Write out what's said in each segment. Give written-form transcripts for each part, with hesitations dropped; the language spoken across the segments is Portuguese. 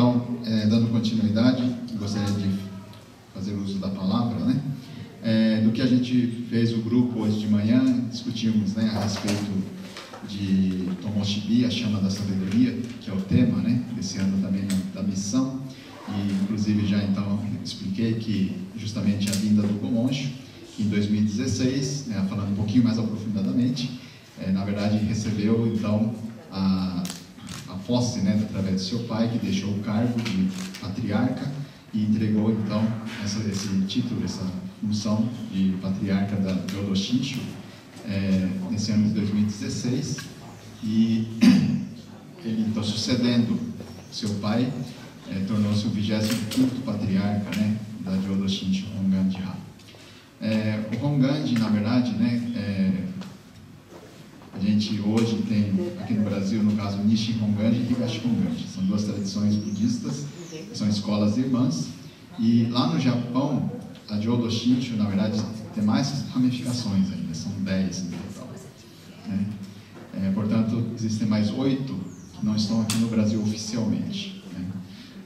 Então, dando continuidade, gostaria de fazer uso da palavra, né? Do que a gente fez o grupo hoje de manhã, discutimos, né, a respeito de Tomoshibi, a chama da sabedoria, que é o tema, né, desse ano também da missão. E, inclusive, já então expliquei que justamente a vinda do Gomonsho, que em 2016, né, falando um pouquinho mais aprofundadamente, na verdade recebeu então a posse, né, através do seu pai, que deixou o cargo de patriarca e entregou então esse título, essa função de patriarca de Odoshinshu nesse ano de 2016, e ele então, sucedendo seu pai, tornou-se o 25º patriarca, né, da Odoshinshu Honganji-ha. O Honganji, na verdade, né, a gente hoje tem aqui no Brasil, no caso, Nishi Honganji e Higashi Honganji. São duas tradições budistas, são escolas irmãs. E lá no Japão, a de Odoshinshu, na verdade, tem mais ramificações ainda, são 10 no total, né? Portanto, existem mais 8 que não estão aqui no Brasil oficialmente, né?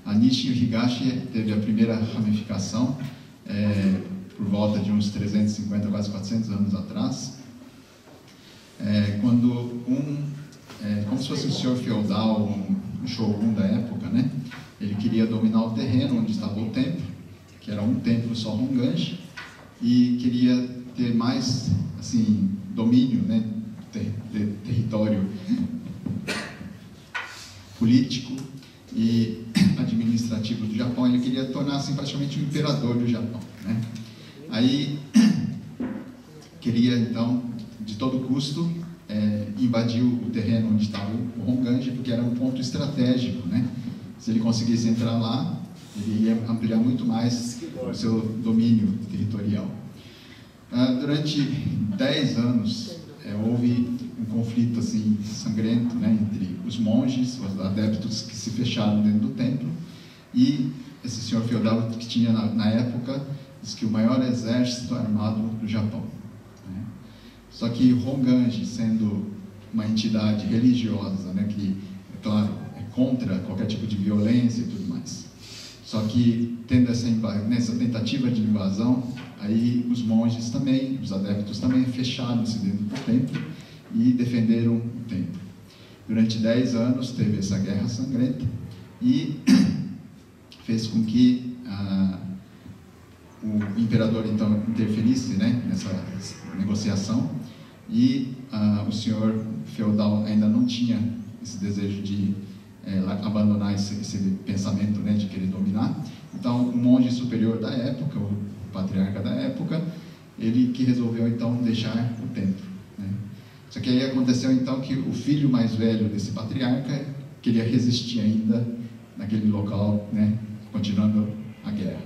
A Nishi Higashi teve a primeira ramificação por volta de uns 350, quase 400 anos atrás, quando como se fosse um senhor feudal, um shogun da época, né? Ele queria dominar o terreno onde estava o templo, que era um templo só Honganji, e queria ter mais, assim, domínio, né, território político e administrativo do Japão. Ele queria tornar-se praticamente o imperador do Japão, né? Aí queria então, de todo custo, invadir o terreno onde estava o Honganji, porque era um ponto estratégico, né? Se ele conseguisse entrar lá, ele ia ampliar muito mais o seu domínio territorial. Durante 10 anos, houve um conflito assim, sangrento, né, entre os monges, os adeptos que se fecharam dentro do templo, e esse senhor feudal que tinha na época, diz que o maior exército armado do Japão, né? Só que o Honganji, sendo uma entidade religiosa, né, que, é claro, é contra qualquer tipo de violência e tudo mais, só que tendo nessa tentativa de invasão, aí os monges também, os adeptos também fecharam-se dentro do templo e defenderam o templo. Durante 10 anos teve essa guerra sangrenta e fez com que o imperador então interferisse, né, nessa negociação, e o senhor feudal ainda não tinha esse desejo de abandonar esse pensamento, né, de querer dominar. Então, o monge superior da época, o patriarca da época, ele que resolveu então deixar o templo, né? Só que aí aconteceu então que o filho mais velho desse patriarca queria resistir ainda naquele local, né, continuando a guerra.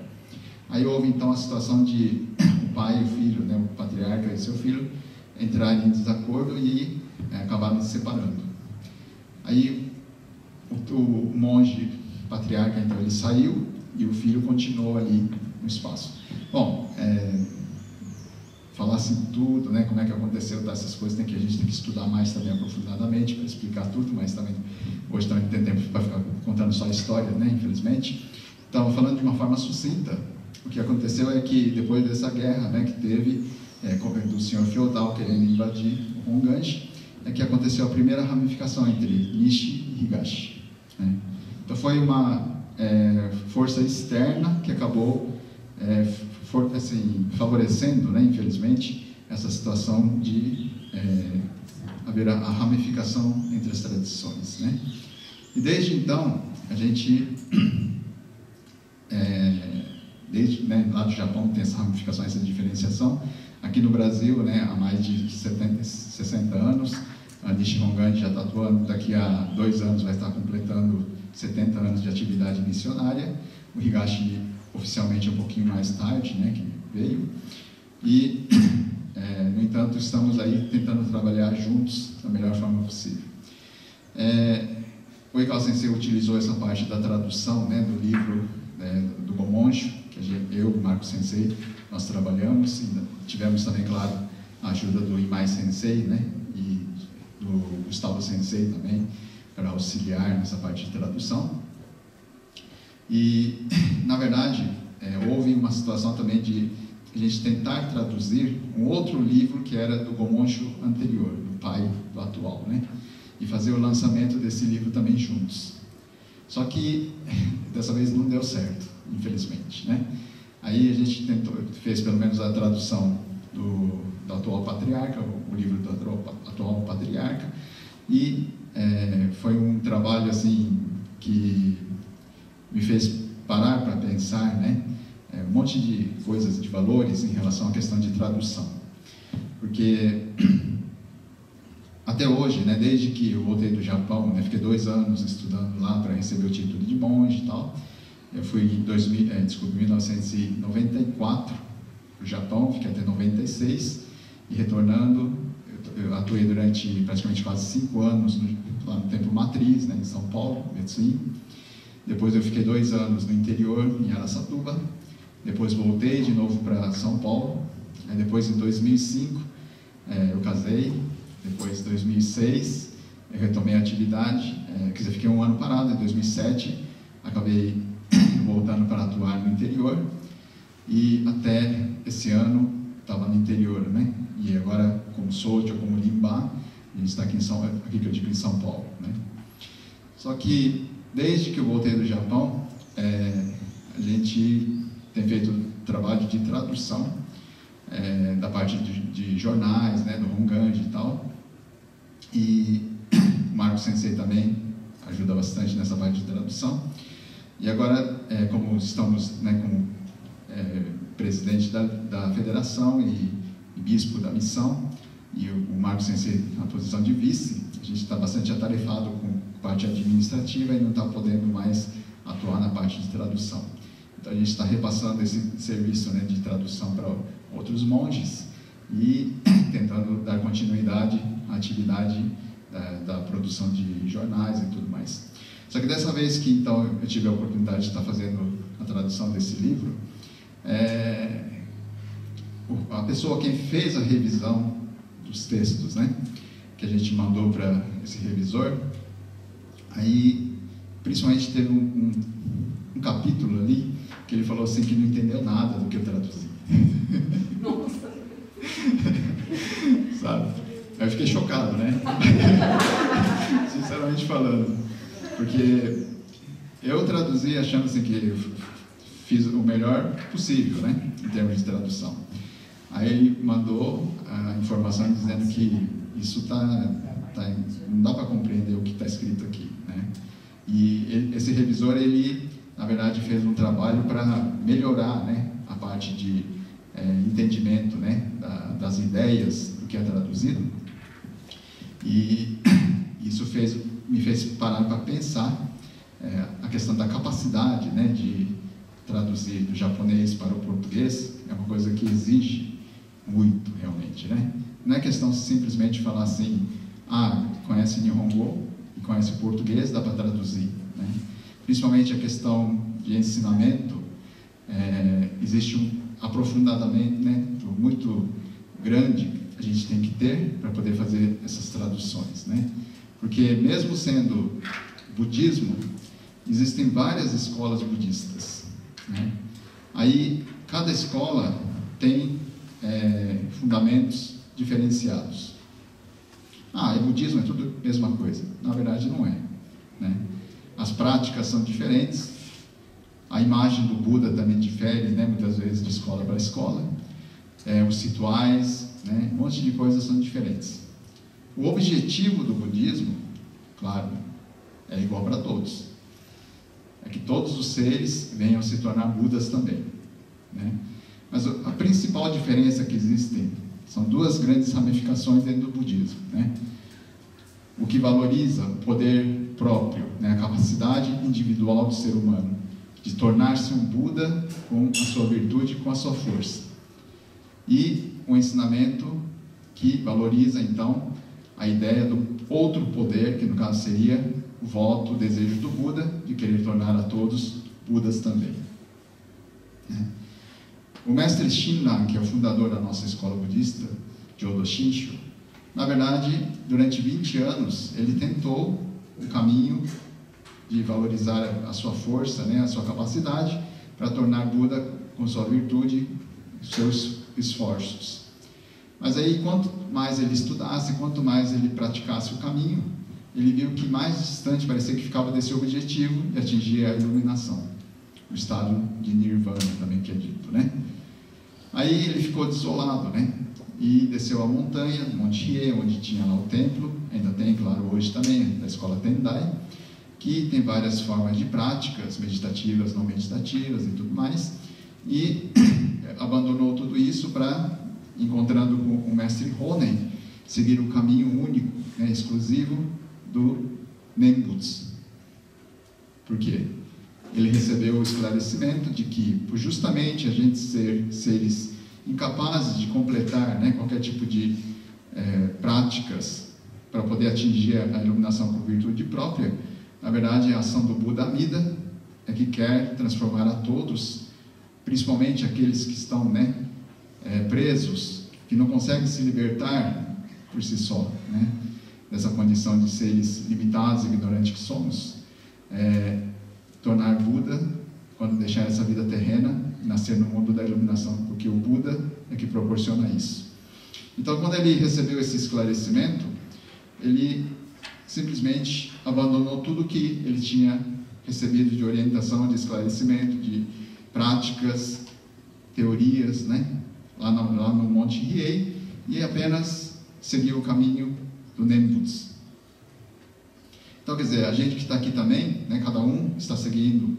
Aí houve então a situação de o pai e o filho, né, o patriarca e seu filho, entrarem em desacordo e acabaram se separando. Aí o monge patriarca, então, ele saiu e o filho continuou ali no espaço. Bom, falar assim tudo, né, como é que aconteceu dessas coisas, a gente tem que estudar mais também aprofundadamente para explicar tudo, mas também hoje também não tem tempo para ficar contando só a história, né, infelizmente. Então, falando de uma forma sucinta, o que aconteceu é que depois dessa guerra, né, que teve do senhor feudal querendo invadir o Honganji, que aconteceu a primeira ramificação entre Nishi e Higashi, né? Então foi uma força externa que acabou favorecendo, né, infelizmente, essa situação de haver a ramificação entre as tradições, né? E desde então, a gente, né, lá do Japão tem essa ramificação, essa diferenciação. Aqui no Brasil, né, há mais de 60 anos, a Nishi Honganji já está atuando, daqui a 2 anos vai estar completando 70 anos de atividade missionária. O Higashi oficialmente um pouquinho mais tarde, né, que veio. E, no entanto, estamos aí tentando trabalhar juntos da melhor forma possível. O Eikawa Sensei utilizou essa parte da tradução, né, do livro do Gomonsho, que eu e o Marco Sensei, nós trabalhamos, e tivemos também, claro, a ajuda do Imai Sensei, né, e do Gustavo Sensei também, para auxiliar nessa parte de tradução. E, na verdade, houve uma situação também de a gente tentar traduzir um outro livro que era do Gomoncho anterior, do pai do atual, né? E fazer o lançamento desse livro também juntos. Só que dessa vez não deu certo, infelizmente, né? Aí a gente fez pelo menos a tradução do atual patriarca, o livro do atual patriarca, e foi um trabalho assim que me fez parar para pensar, né? Um monte de coisas, de valores em relação à questão de tradução, porque até hoje, né, desde que eu voltei do Japão, né, fiquei 2 anos estudando lá para receber o título de monge e tal. Eu fui em 1994 para o Japão, fiquei até 96, e retornando, eu atuei durante praticamente quase 5 anos lá no Templo Matriz, né, em São Paulo, Metsuin. Depois eu fiquei 2 anos no interior, em Araçatuba. Depois voltei de novo para São Paulo. Aí depois, em 2005, eu casei. Depois, em 2006, eu retomei a atividade. Quer dizer, fiquei 1 ano parado. Em 2007, acabei voltando para atuar no interior. E até esse ano, estava no interior, né? E agora, como Sojo, como Limba, a gente está aqui que eu digo em São Paulo, né? Só que, desde que eu voltei do Japão, a gente tem feito trabalho de tradução da parte de jornais, né, do Honganji e tal. E o Marco Sensei também ajuda bastante nessa parte de tradução. E agora, como estamos, né, como presidente da federação e bispo da missão, e o Marco Sensei na posição de vice, a gente está bastante atarefado com parte administrativa e não está podendo mais atuar na parte de tradução. Então a gente está repassando esse serviço, né, de tradução para outros monges e tentando dar continuidade à atividade da produção de jornais e tudo mais. Só que dessa vez que então eu tive a oportunidade de estar fazendo a tradução desse livro, a pessoa quem fez a revisão dos textos, né, que a gente mandou para esse revisor, aí principalmente teve um capítulo ali que ele falou assim que não entendeu nada do que eu traduzi. Nossa! Sabe? Aí eu fiquei chocado, né? Sinceramente falando. Porque eu traduzi achando assim que eu fiz o melhor possível, né? Em termos de tradução. Aí ele mandou a informação dizendo que isso não dá para compreender o que está escrito aqui, né? E esse revisor, ele na verdade fez um trabalho para melhorar, né, a parte de entendimento, né, das ideias do que é traduzido. E isso me fez parar para pensar a questão da capacidade, né, de traduzir do japonês para o português. É uma coisa que exige muito, realmente, né? Não é questão simplesmente falar assim, conhece Nihongo e conhece o português, dá para traduzir, né? Principalmente a questão de ensinamento, existe um aprofundamento, né, muito grande a gente tem que ter para poder fazer essas traduções, né? Porque mesmo sendo budismo, existem várias escolas budistas, né? Aí cada escola tem fundamentos diferenciados. É budismo, é tudo a mesma coisa. Na verdade não é, né? As práticas são diferentes, a imagem do Buda também difere, né, muitas vezes de escola para escola, os rituais, né, um monte de coisas são diferentes. O objetivo do budismo, claro, é igual para todos, é que todos os seres venham se tornar Budas também, né? Mas a principal diferença que existem são 2 grandes ramificações dentro do budismo, né? O que valoriza o poder próprio, né, a capacidade individual do ser humano de tornar-se um Buda com a sua virtude, com a sua força. E o ensinamento que valoriza, então, a ideia do outro poder, que no caso seria o voto, o desejo do Buda, de querer tornar a todos Budas também. O mestre Shinran, que é o fundador da nossa escola budista, Jodo Shinshu, na verdade, durante 20 anos, ele tentou o caminho de valorizar a sua força, né, a sua capacidade, para tornar Buda com sua virtude seus esforços. Mas aí, quanto mais ele estudasse, quanto mais ele praticasse o caminho, ele viu que mais distante parecia que ficava desse objetivo de atingir a iluminação, o estado de Nirvana também que é dito, né? Aí ele ficou desolado, né? E desceu a montanha, Monte Hiei, onde tinha lá o templo, ainda tem, claro, hoje também, da escola Tendai, que tem várias formas de práticas, meditativas, não meditativas e tudo mais, e abandonou tudo isso para, encontrando com o mestre Honen, seguir o caminho único, né, exclusivo do Nembutsu. Por quê? Ele recebeu o esclarecimento de que, por justamente a gente ser seres incapazes de completar, né, qualquer tipo de práticas para poder atingir a iluminação por virtude própria, na verdade, a ação do Buda Amida é que quer transformar a todos, principalmente aqueles que estão, né, presos, que não conseguem se libertar por si só, né, dessa condição de seres limitados e ignorantes que somos, tornar Buda, quando deixar essa vida terrena, nascer no mundo da iluminação, porque o Buda é que proporciona isso. Então, quando ele recebeu esse esclarecimento, ele simplesmente abandonou tudo que ele tinha recebido de orientação, de esclarecimento, de práticas, teorias, né, lá no Monte Hiei, e apenas seguiu o caminho do Nembutsu. Então, quer dizer, a gente que está aqui também, né, cada um está seguindo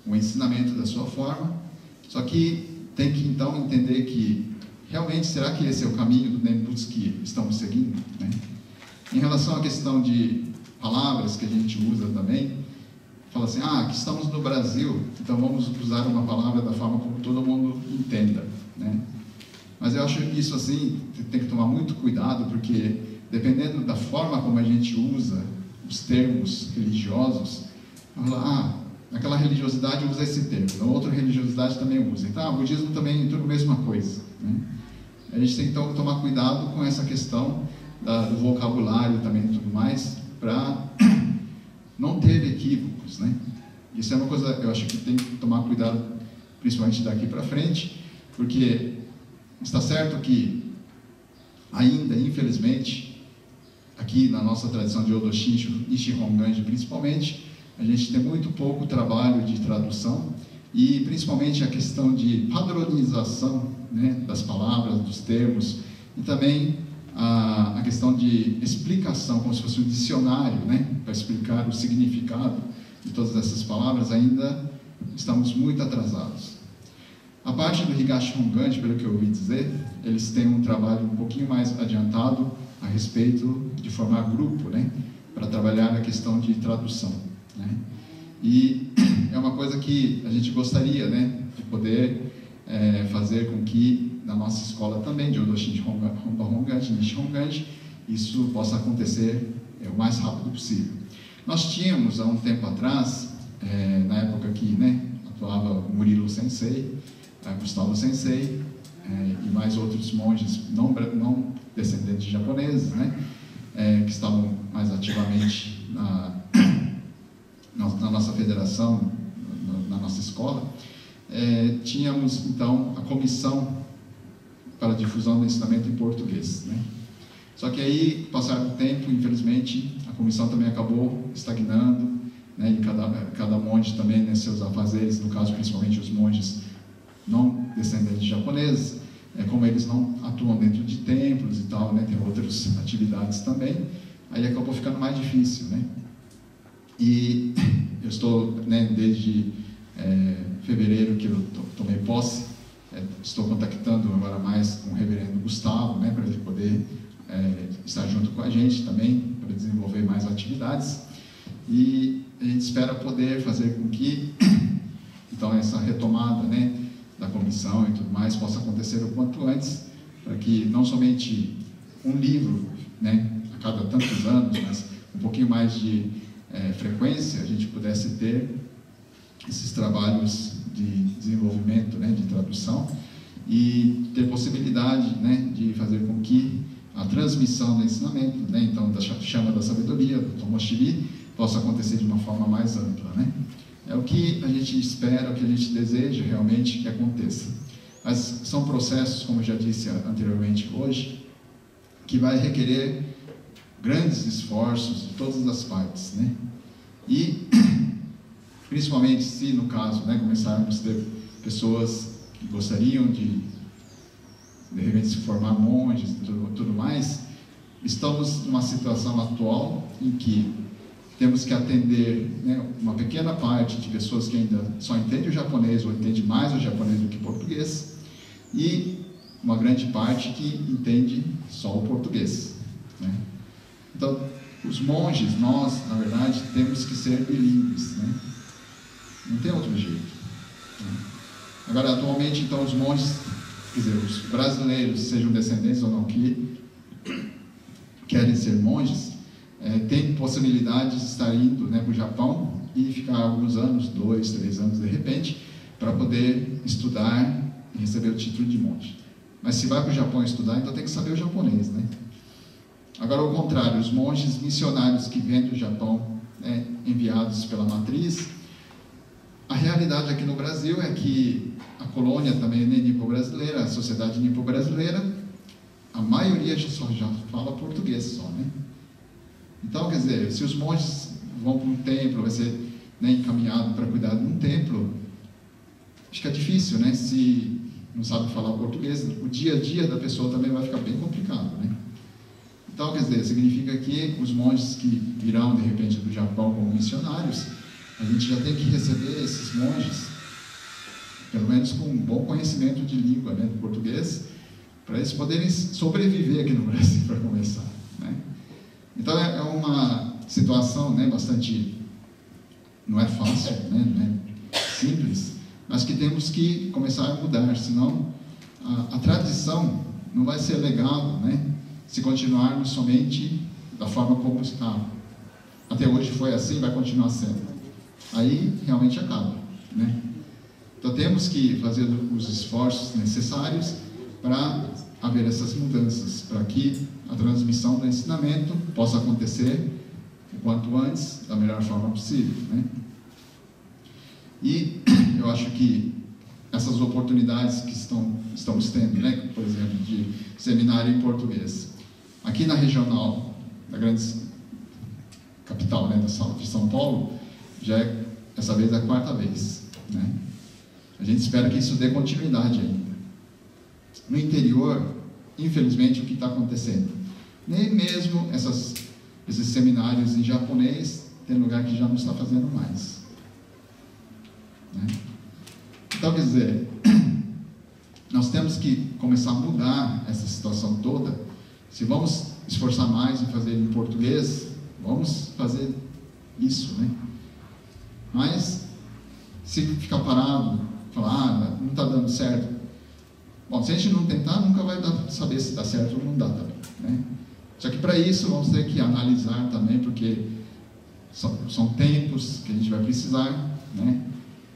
o ensinamento da sua forma, só que tem que então entender que realmente, será que esse é o caminho do Nembutsu que estamos seguindo, né? Em relação à questão de palavras que a gente usa também, fala assim, aqui estamos no Brasil, então vamos usar uma palavra da forma como todo mundo entenda, né? Mas eu acho que isso assim, tem que tomar muito cuidado, porque dependendo da forma como a gente usa os termos religiosos, fala, aquela religiosidade usa esse termo, a outra religiosidade também usa, então o budismo também é tudo a mesma coisa, né? A gente tem então que tomar cuidado com essa questão do vocabulário também e tudo mais, para não ter equívocos, né? Isso é uma coisa, eu acho que tem que tomar cuidado, principalmente daqui para frente, porque está certo que ainda, infelizmente, aqui na nossa tradição de Odo Shinshu, Nishihon Ganji principalmente, a gente tem muito pouco trabalho de tradução e principalmente a questão de padronização, né, das palavras, dos termos, e também a questão de explicação, como se fosse um dicionário, né, para explicar o significado de todas essas palavras, ainda estamos muito atrasados. A parte do Higashihon Ganji, pelo que eu ouvi dizer, eles têm um trabalho um pouquinho mais adiantado a respeito de formar grupo, né, para trabalhar a questão de tradução, né? E é uma coisa que a gente gostaria, né, de poder fazer com que na nossa escola também, de Odo Shinshu Honba Ganji, Nishihon Ganji, isso possa acontecer o mais rápido possível. Nós tínhamos, há um tempo atrás, na época que, né, atuava o Murilo Sensei, Gustavo Sensei, e mais outros monges não descendentes de japoneses, né, que estavam mais ativamente na nossa federação, na nossa escola. Tínhamos então a comissão para a difusão do ensinamento em português, né? Só que aí, passar do tempo, infelizmente, a comissão também acabou estagnando, né? E cada monge também, né, seus afazeres, no caso principalmente os monges não descendentes de japoneses, como eles não atuam dentro de templos e tal, né, tem outras atividades também, aí acabou ficando mais difícil, né? E eu estou, né, desde fevereiro que eu tomei posse, estou contactando agora mais com o reverendo Gustavo, né, para ele poder estar junto com a gente também, para desenvolver mais atividades, e a gente espera poder fazer com que então essa retomada, né, da comissão e tudo mais possa acontecer o quanto antes, para que não somente um livro, né, a cada tantos anos, mas um pouquinho mais de frequência, a gente pudesse ter esses trabalhos de desenvolvimento, né, de tradução, e ter possibilidade, né, de fazer com que a transmissão do ensinamento, né, então da chama da sabedoria, do Tomoshiri, possa acontecer de uma forma mais ampla, né? É o que a gente espera, o que a gente deseja realmente que aconteça. Mas são processos, como eu já disse anteriormente hoje, que vai requerer grandes esforços de todas as partes, né? E, principalmente se, no caso, né, começarmos a ter pessoas que gostariam de repente, se formar monges e tudo mais, estamos numa situação atual em que temos que atender, né, uma pequena parte de pessoas que ainda só entendem o japonês ou entendem mais o japonês do que o português, e uma grande parte que entende só o português, né? Então, os monges, nós, na verdade, temos que ser bilíngues, né? Não tem outro jeito, né? Agora, atualmente, então, os monges, quer dizer, os brasileiros, sejam descendentes ou não, que querem ser monges, tem possibilidade de estar indo, né, para o Japão e ficar alguns anos, 2, 3 anos de repente, para poder estudar e receber o título de monge. Mas se vai para o Japão estudar, então tem que saber o japonês, né? Agora, ao contrário, os monges missionários que vêm do Japão, né, enviados pela matriz, a realidade aqui no Brasil é que a colônia também é nipo-brasileira, a sociedade nipo-brasileira, a maioria já fala português só, né? Então, quer dizer, se os monges vão para um templo, vai ser, né, encaminhado para cuidar de um templo, acho que é difícil, né? Se não sabe falar português, o dia a dia da pessoa também vai ficar bem complicado, né? Então, quer dizer, significa que os monges que virão, de repente, do Japão como missionários, a gente já tem que receber esses monges, pelo menos com um bom conhecimento de língua, né, do português, para eles poderem sobreviver aqui no Brasil, para começar, né? Então, é uma situação, né, bastante, não é fácil, né, não é simples, mas que temos que começar a mudar, senão a tradição não vai ser legal, né, se continuarmos somente da forma como está. Até hoje foi assim, vai continuar sendo. Aí realmente acaba, né? Então temos que fazer os esforços necessários para haver essas mudanças, para que a transmissão do ensinamento possa acontecer o quanto antes, da melhor forma possível, né? E eu acho que essas oportunidades que estamos tendo, né, por exemplo, de seminário em português, aqui na regional, da grande capital, né, de São Paulo, já é, essa vez, a 4ª vez, né? A gente espera que isso dê continuidade ainda. No interior, infelizmente, o que está acontecendo? Nem mesmo esses seminários em japonês, tem lugar que já não está fazendo mais, né? Então, quer dizer, nós temos que começar a mudar essa situação toda. Se vamos esforçar mais em fazer em português, vamos fazer isso, né? Mas, se ficar parado, falar, não está dando certo, bom, se a gente não tentar, nunca vai saber se dá certo ou não dá também, né? Só que para isso, vamos ter que analisar também, porque são tempos que a gente vai precisar, né?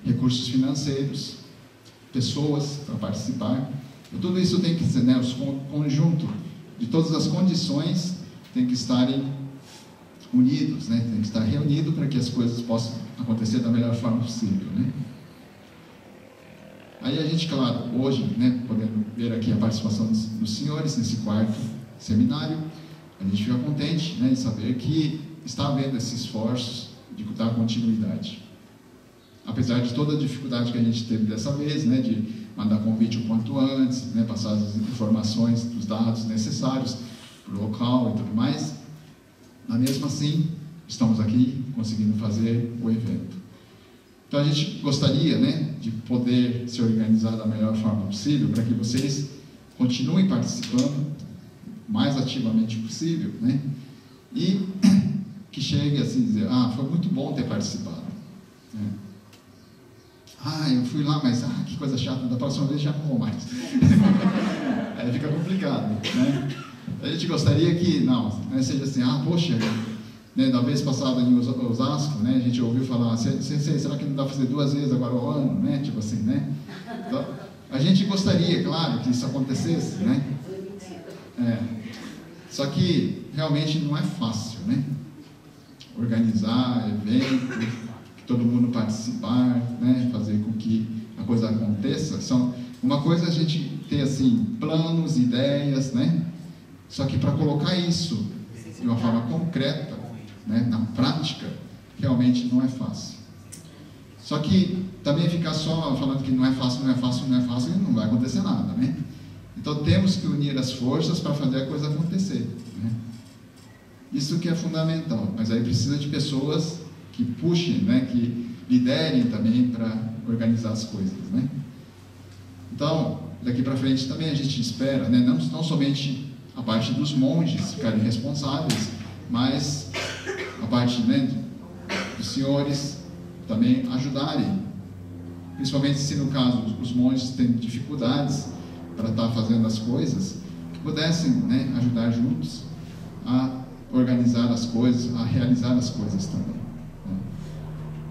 Recursos financeiros, pessoas para participar, e tudo isso tem que ser, né, o conjunto de todas as condições tem que estarem unidos, né? Tem que estar reunido para que as coisas possam acontecer da melhor forma possível, né? Aí a gente, claro, hoje, né, podendo ver aqui a participação dos senhores nesse 4º seminário, a gente fica contente, né, de saber que está havendo esses esforços de dar continuidade. Apesar de toda a dificuldade que a gente teve dessa vez, né, de mandar convite o quanto antes, né, passar as informações, os dados necessários para o local e tudo mais, mas mesmo assim, estamos aqui conseguindo fazer o evento. Então a gente gostaria, né, de poder se organizar da melhor forma possível para que vocês continuem participando o mais ativamente possível, né, e que chegue assim dizer, foi muito bom ter participado, né? Eu fui lá, mas que coisa chata, da próxima vez já não vou mais. Aí fica complicado, né? A gente gostaria que, não, né, seja assim, poxa, né, da vez passada em Osasco, né, a gente ouviu falar, será que não dá para fazer 2 vezes agora ao ano, né? Tipo assim, né? Então, a gente gostaria, claro, que isso acontecesse, né? Só que realmente não é fácil, né? organizar evento, que todo mundo participar, né? Fazer com que a coisa aconteça. Uma coisa é a gente ter assim planos, ideias, né? Só que para colocar isso de uma forma concreta, né, na prática, realmente não é fácil. Só que também ficar só falando que não é fácil, não vai acontecer nada, né? Então temos que unir as forças para fazer a coisa acontecer, né? Isso que é fundamental, mas aí precisa de pessoas que puxem, né, que liderem também para organizar as coisas, né? Então, daqui para frente também a gente espera, né, não somente a parte dos monges ficarem responsáveis, mas a parte, né, dos senhores também ajudarem, principalmente se no caso os monges têm dificuldades para estar fazendo as coisas, que pudessem, né, ajudar juntos a organizar as coisas, a realizar as coisas também, né?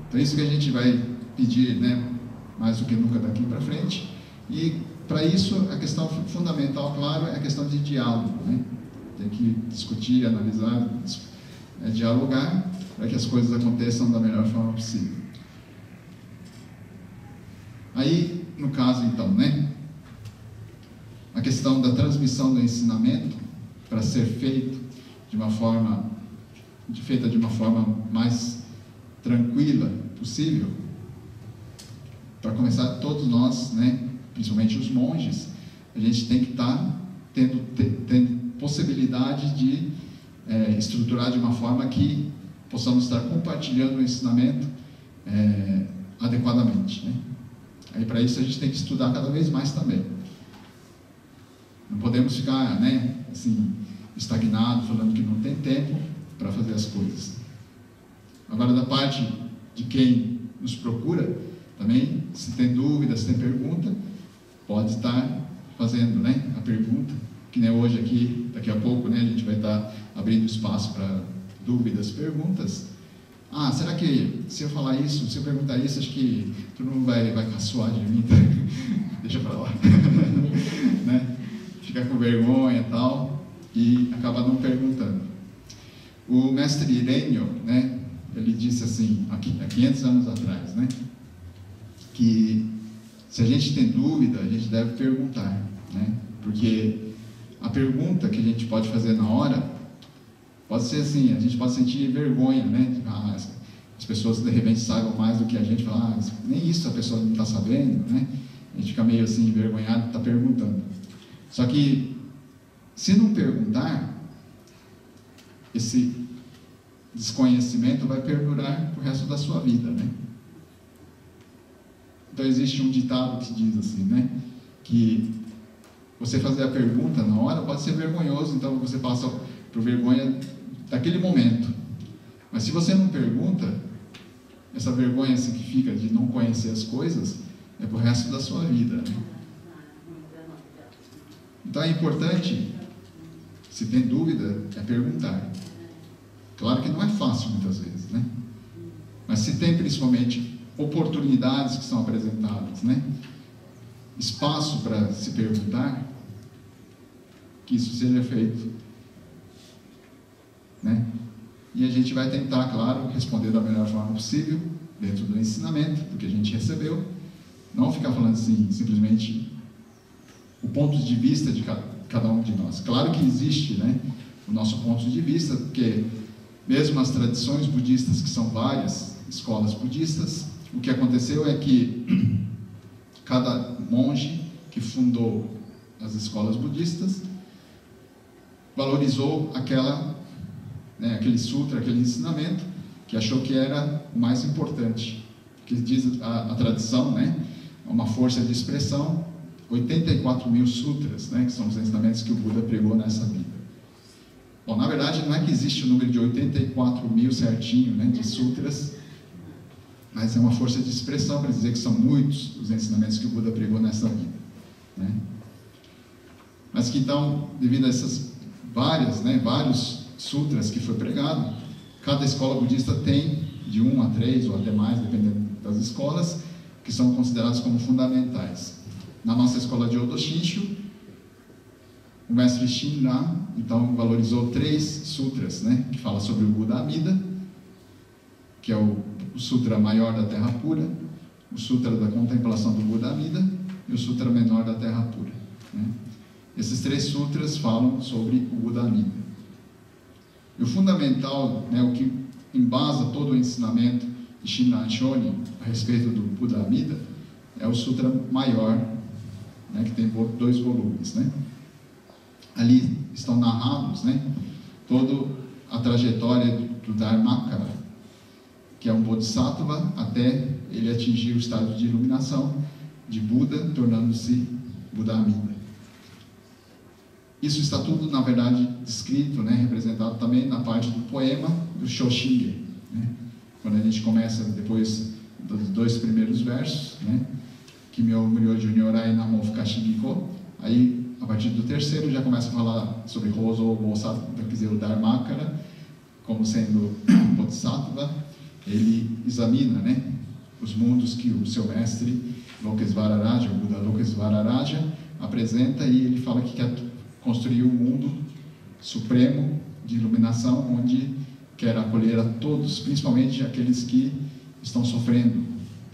Então isso que a gente vai pedir, né, mais do que nunca daqui para frente. E para isso a questão fundamental, claro, é a questão de diálogo, né? Tem que discutir, analisar, dialogar para que as coisas aconteçam da melhor forma possível. Aí, no caso então, né, a questão da transmissão do ensinamento para ser feita de uma forma mais tranquila possível. Para começar, todos nós, né, principalmente os monges, a gente tem que estar tendo possibilidade de estruturar de uma forma que possamos estar compartilhando o ensinamento adequadamente, né? Aí para isso a gente tem que estudar cada vez mais também. Não podemos ficar, né, assim, estagnado, falando que não tem tempo para fazer as coisas. Agora, da parte de quem nos procura, também, se tem dúvida, se tem pergunta, pode estar fazendo, né, a pergunta, que nem hoje aqui, daqui a pouco, né, a gente vai estar abrindo espaço para dúvidas, perguntas. Ah, será que se eu falar isso, se eu perguntar isso, acho que tu não vai caçoar de mim, tá? Deixa para lá. Né? Fica com vergonha e tal, e acaba não perguntando. O mestre Irênio, né, ele disse assim, há 500 anos atrás, né, que se a gente tem dúvida, a gente deve perguntar, né, porque a pergunta que a gente pode fazer na hora pode ser assim, a gente pode sentir vergonha, né, as pessoas de repente saibam mais do que a gente, falar, nem isso a pessoa não está sabendo, né, a gente fica meio assim envergonhado de estar perguntando. Só que se não perguntar, esse desconhecimento vai perdurar pro resto da sua vida, né? Então existe um ditado que diz assim, né, que você fazer a pergunta na hora pode ser vergonhoso, então você passa por vergonha daquele momento. Mas se você não pergunta, essa vergonha assim, que fica de não conhecer as coisas é pro resto da sua vida, né? Então é importante, se tem dúvida, é perguntar. Claro que não é fácil muitas vezes, né? Mas se tem principalmente oportunidades que são apresentadas, né, espaço para se perguntar, que isso seja feito, né? E a gente vai tentar, claro, responder da melhor forma possível, dentro do ensinamento, do que a gente recebeu, não ficar falando assim, simplesmente o ponto de vista de cada um de nós. Claro que existe, né, o nosso ponto de vista, porque mesmo as tradições budistas, que são várias escolas budistas, o que aconteceu é que cada monge que fundou as escolas budistas valorizou aquele sutra, aquele ensinamento, que achou que era o mais importante. Que diz a tradição, né, uma força de expressão, 84 mil sutras, né, que são os ensinamentos que o Buda pregou nessa vida. Bom, na verdade, não é que existe o número de 84 mil certinho, né, de sutras, mas é uma força de expressão para dizer que são muitos os ensinamentos que o Buda pregou nessa vida, né? Mas que então, devido a essas vários sutras que foi pregado, cada escola budista tem de 1 a 3 ou até mais, dependendo das escolas, que são considerados como fundamentais. Na nossa escola de Odo Shinshu, o mestre Shinran, então, valorizou 3 sutras, né, que fala sobre o Buda Amida, que é o Sutra Maior da Terra Pura, o Sutra da Contemplação do Buda Amida e o Sutra Menor da Terra Pura, né? Esses 3 sutras falam sobre o Buda Amida. E o fundamental, né, o que embasa todo o ensinamento de Shinran Shonin a respeito do Buda Amida, é o Sutra Maior, né, que tem 2 volumes, né? Ali estão narrados, né, toda a trajetória do Dharmakara, que é um Bodhisattva até ele atingir o estado de iluminação de Buda, tornando-se Buda Amida. Isso está tudo, na verdade, descrito, né, representado também na parte do poema do Shoshinge, né? Quando a gente começa depois dos 2 primeiros versos, né, Kimyo Muryo Nyorai Namo Fukashigiko, aí a partir do 3º já começa a falar sobre Hozo Bodhisattva, quer dizer, o Dharmakara, como sendo Bodhisattva. Ele examina, né, os mundos que o seu mestre Lokesvara Raja, o Buda Lokesvara Raja, apresenta, e ele fala que quer construir um mundo supremo de iluminação, onde quer acolher a todos, principalmente aqueles que estão sofrendo,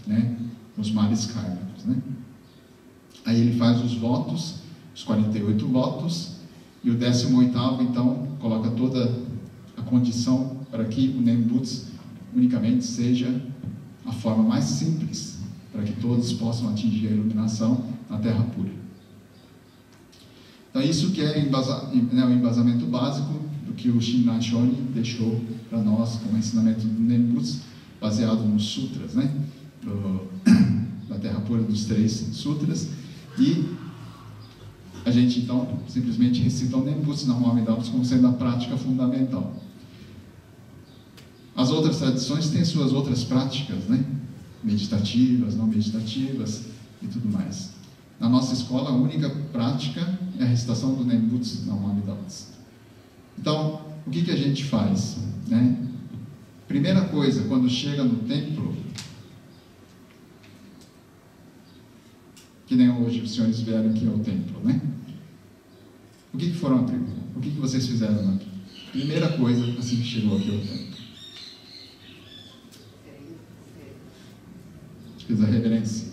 né, os males kármicos, né? Aí ele faz os votos, os 48 votos, e o 18º, então, coloca toda a condição para que o Nembutsu unicamente seja a forma mais simples, para que todos possam atingir a iluminação na Terra Pura. Então, isso que é o embasamento básico do que o Shinran Shonin deixou para nós como ensinamento do Nembutsu, baseado nos sutras, né, da Terra Pura, dos 3 sutras. E a gente, então, simplesmente recita o Nembutsu na Amida como sendo a prática fundamental. As outras tradições têm suas outras práticas, né, meditativas, não meditativas e tudo mais. Na nossa escola, a única prática é a recitação do Nembutsu na Amida. Então, o que a gente faz, né? Primeira coisa, quando chega no templo, que nem hoje os senhores vieram aqui ao templo, né? O que vocês fizeram aqui? Primeira coisa, assim que chegou aqui ao templo. Fez a reverência.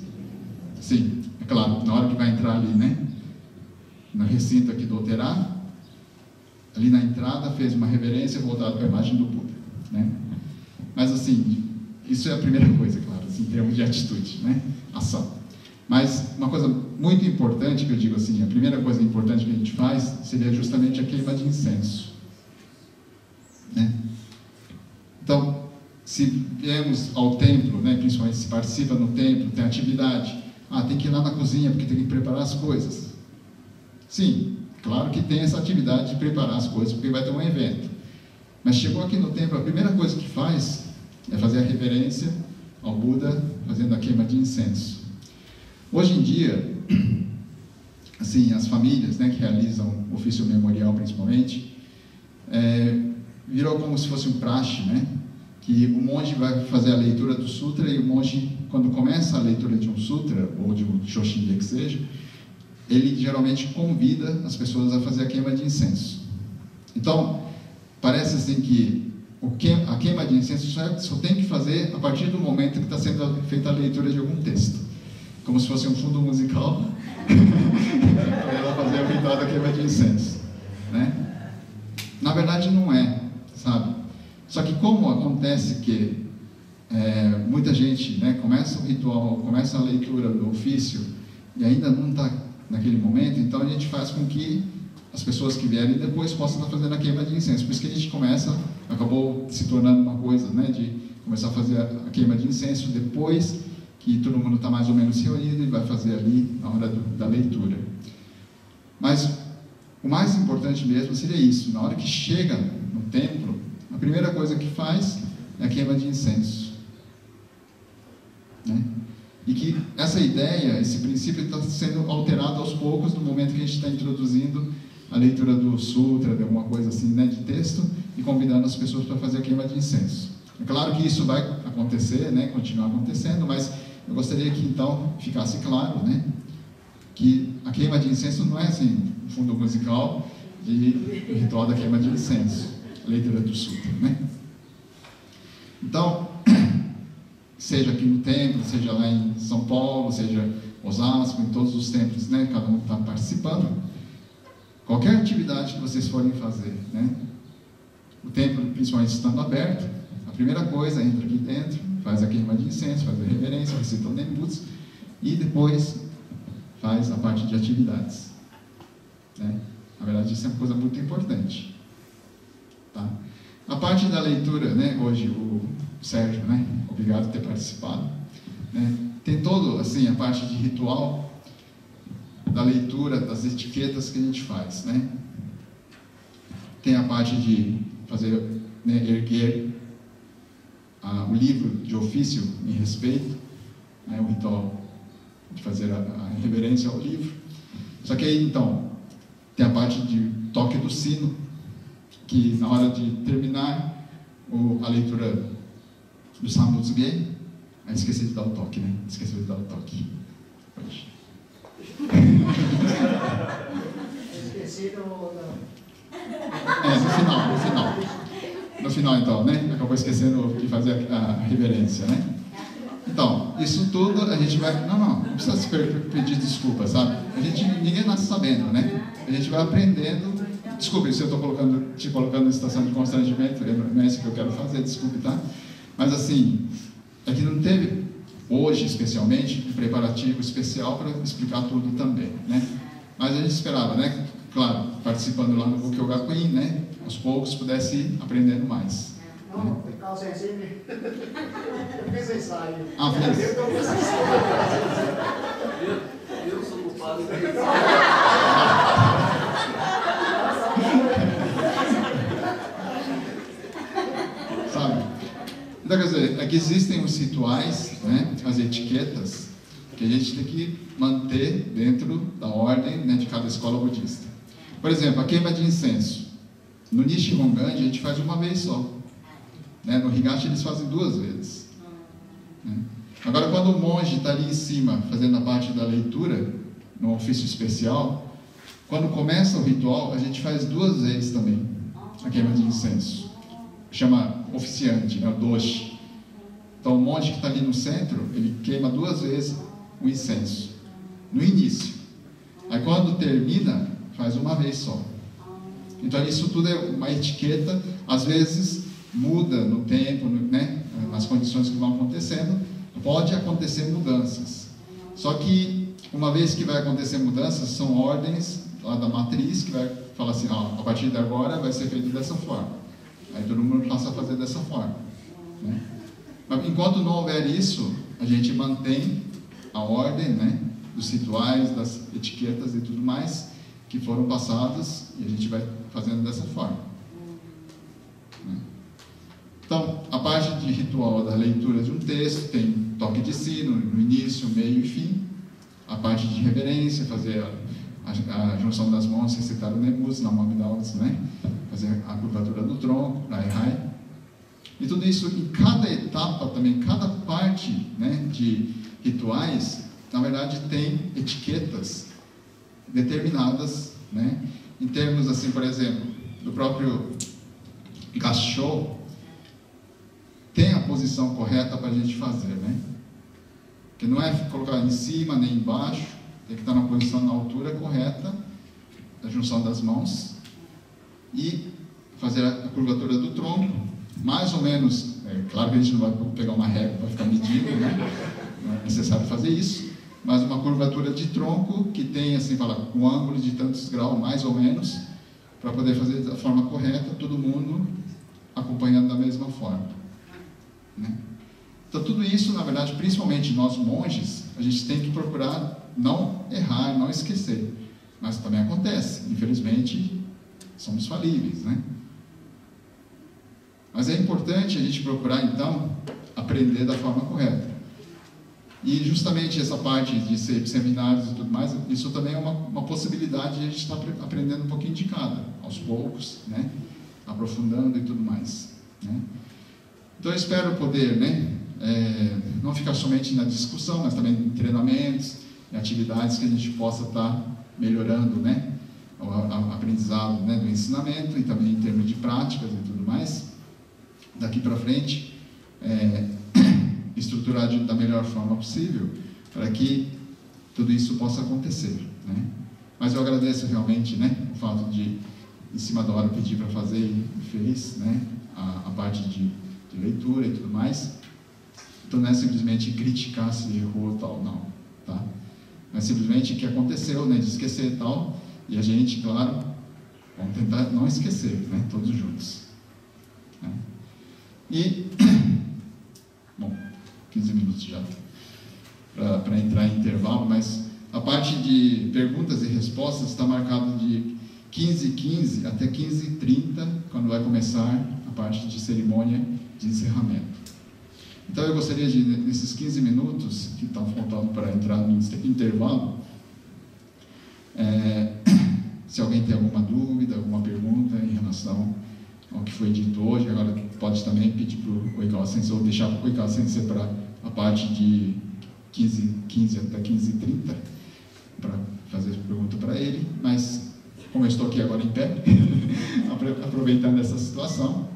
Sim, é claro, na hora que vai entrar ali, né, no recinto aqui do Oterá, ali na entrada fez uma reverência voltada para a imagem do Buda, né? Mas assim, isso é a primeira coisa, claro, assim, em termos de atitude, né, ação. Mas uma coisa muito importante, que eu digo assim, a primeira coisa importante que a gente faz seria justamente a queima de incenso, né? Então, se viemos ao templo, né, principalmente se participa no templo, tem atividade, tem que ir lá na cozinha porque tem que preparar as coisas. Sim, claro que tem essa atividade de preparar as coisas porque vai ter um evento. Mas chegou aqui no templo, a primeira coisa que faz é fazer a reverência ao Buda, fazendo a queima de incenso. Hoje em dia, assim, as famílias, né, que realizam ofício memorial principalmente, virou como se fosse um praxe, né? Que o monge vai fazer a leitura do sutra, e o monge, quando começa a leitura de um sutra, ou de um Shoshinge que seja, ele geralmente convida as pessoas a fazer a queima de incenso. Então, parece assim que a queima de incenso só tem que fazer a partir do momento que está sendo feita a leitura de algum texto. Como se fosse um fundo musical, para ela fazer o ritual da queima de incenso, né? Na verdade não é, sabe? Só que como acontece que muita gente, né, começa o ritual, começa a leitura do ofício e ainda não está naquele momento, então a gente faz com que as pessoas que vierem depois possam estar fazendo a queima de incenso. Por isso que a gente acabou se tornando uma coisa, né, de começar a fazer a queima de incenso depois que todo mundo está mais ou menos reunido e vai fazer ali na hora da leitura. Mas o mais importante mesmo seria isso: na hora que chega no templo, a primeira coisa que faz é a queima de incenso, né? E que essa ideia, esse princípio está sendo alterado aos poucos no momento que a gente está introduzindo a leitura do sutra, de alguma coisa assim, né, de texto, e convidando as pessoas para fazer a queima de incenso. É claro que isso vai acontecer, né, continuar acontecendo, mas eu gostaria que então ficasse claro, né, que a queima de incenso não é assim um fundo musical de ritual da queima de incenso, a leitura do sutra, né? Então, seja aqui no templo, seja lá em São Paulo, seja Osasco, em todos os templos, né? Cada um está participando. Qualquer atividade que vocês forem fazer, né? O templo, principalmente estando aberto, a primeira coisa, entra aqui dentro, faz a queima de incenso, faz a reverência, recita o Nembutsu, e depois faz a parte de atividades, né? Na verdade, isso é uma coisa muito importante, tá? A parte da leitura, né? Hoje o Sérgio, né? Obrigado por ter participado, né? Tem todo, assim, a parte de ritual da leitura, das etiquetas que a gente faz, né? Tem a parte de fazer, né, erguer o livro de ofício em respeito, né, o ritual de fazer a reverência ao livro. Só que aí, então, tem a parte de toque do sino, que na hora de terminar a leitura do Samutsuge, aí esqueci de dar o toque, né? Esqueci de dar o toque. Pode. Esqueci no final. No final, então, né? Acabou esquecendo de fazer a reverência, né? Então, isso tudo a gente vai... Não precisa se pedir desculpa, sabe? Ninguém nasce sabendo, né? A gente vai aprendendo. Desculpe se eu estou te colocando em situação de constrangimento, não é isso que eu quero fazer, desculpe, tá? Mas assim, é que não teve, hoje especialmente, um preparativo especial para explicar tudo também, né? Mas a gente esperava, né? Claro, participando lá no Bukyogakuin, né? Aos poucos pudesse ir aprendendo mais. Não, tem calça em cima. Eu fiz ensaio. Ah, fez? Eu sou culpado. Sabe? Então, quer dizer, é que existem os rituais, né? As etiquetas, que a gente tem que manter dentro da ordem, né, de cada escola budista. Por exemplo, a queima de incenso. No Nishihonganji a gente faz uma vez só. Né? No Higashi eles fazem 2 vezes. Né? Agora, quando o monge está ali em cima, fazendo a parte da leitura, no ofício especial, quando começa o ritual, a gente faz 2 vezes também a queima de incenso. Chama oficiante, né? O doshi. Então, o monge que está ali no centro, ele queima 2 vezes o incenso, no início. Aí, quando termina, faz uma vez só. Então, isso tudo é uma etiqueta, às vezes muda no tempo, né? Nas condições que vão acontecendo, pode acontecer mudanças. Só que, uma vez que vai acontecer mudanças, são ordens lá da matriz que vai falar assim, a partir de agora vai ser feito dessa forma. Aí todo mundo passa a fazer dessa forma, né? Mas, enquanto não houver isso, a gente mantém a ordem, né, dos rituais, das etiquetas e tudo mais que foram passados, e a gente vai fazendo dessa forma, né? Então, a parte de ritual da leitura de um texto tem toque de sino no início, meio e fim. A parte de reverência, fazer a junção das mãos, recitar o Nembutsu, Namamidautsu, né? Fazer a curvatura do tronco, Rai. E tudo isso, em cada etapa também, cada parte, né, de rituais, na verdade tem etiquetas determinadas, né? Em termos assim, por exemplo, do próprio Gassho, tem a posição correta para a gente fazer, né? Que não é colocar em cima nem embaixo, tem que estar na posição, na altura correta, a junção das mãos, e fazer a curvatura do tronco, mais ou menos, claro que a gente não vai pegar uma régua para ficar medindo, né? Não é necessário fazer isso, mas uma curvatura de tronco que tem, assim, um ângulo de tantos graus, mais ou menos, para poder fazer da forma correta, todo mundo acompanhando da mesma forma, né? Então, tudo isso, na verdade, principalmente nós monges, a gente tem que procurar não errar, não esquecer. Mas também acontece, infelizmente, somos falíveis, né? Mas é importante a gente procurar, então, aprender da forma correta. E justamente essa parte de seminários e tudo mais, isso também é uma possibilidade de a gente estar aprendendo um pouquinho de cada, aos poucos, né? Aprofundando e tudo mais, né? Então, eu espero poder, né, não ficar somente na discussão, mas também em treinamentos, em atividades que a gente possa estar melhorando, né, o aprendizado, né, do ensinamento e também em termos de práticas e tudo mais, daqui para frente. estruturar da melhor forma possível para que tudo isso possa acontecer, né? Mas eu agradeço realmente, né, o fato de, em cima da hora, pedir para fazer e fez, né, a parte de leitura e tudo mais. Então não é simplesmente criticar se errou ou tal, não, tá? Mas simplesmente que aconteceu, né, de esquecer e tal, e a gente, claro, vamos tentar não esquecer, né, todos juntos, né? E, bom, 15 minutos já para entrar em intervalo, mas a parte de perguntas e respostas está marcado de 15h15 até 15h30, quando vai começar a parte de cerimônia de encerramento. Então eu gostaria de, nesses 15 minutos que estão faltando para entrar no intervalo, se alguém tem alguma dúvida, alguma pergunta em relação ao que foi dito hoje, agora pode também pedir para o Oikawa Sensei, ou deixar para o Oikawa Sensei para a parte de 15h15 até 15h30, para fazer pergunta para ele, mas como eu estou aqui agora em pé, aproveitando essa situação,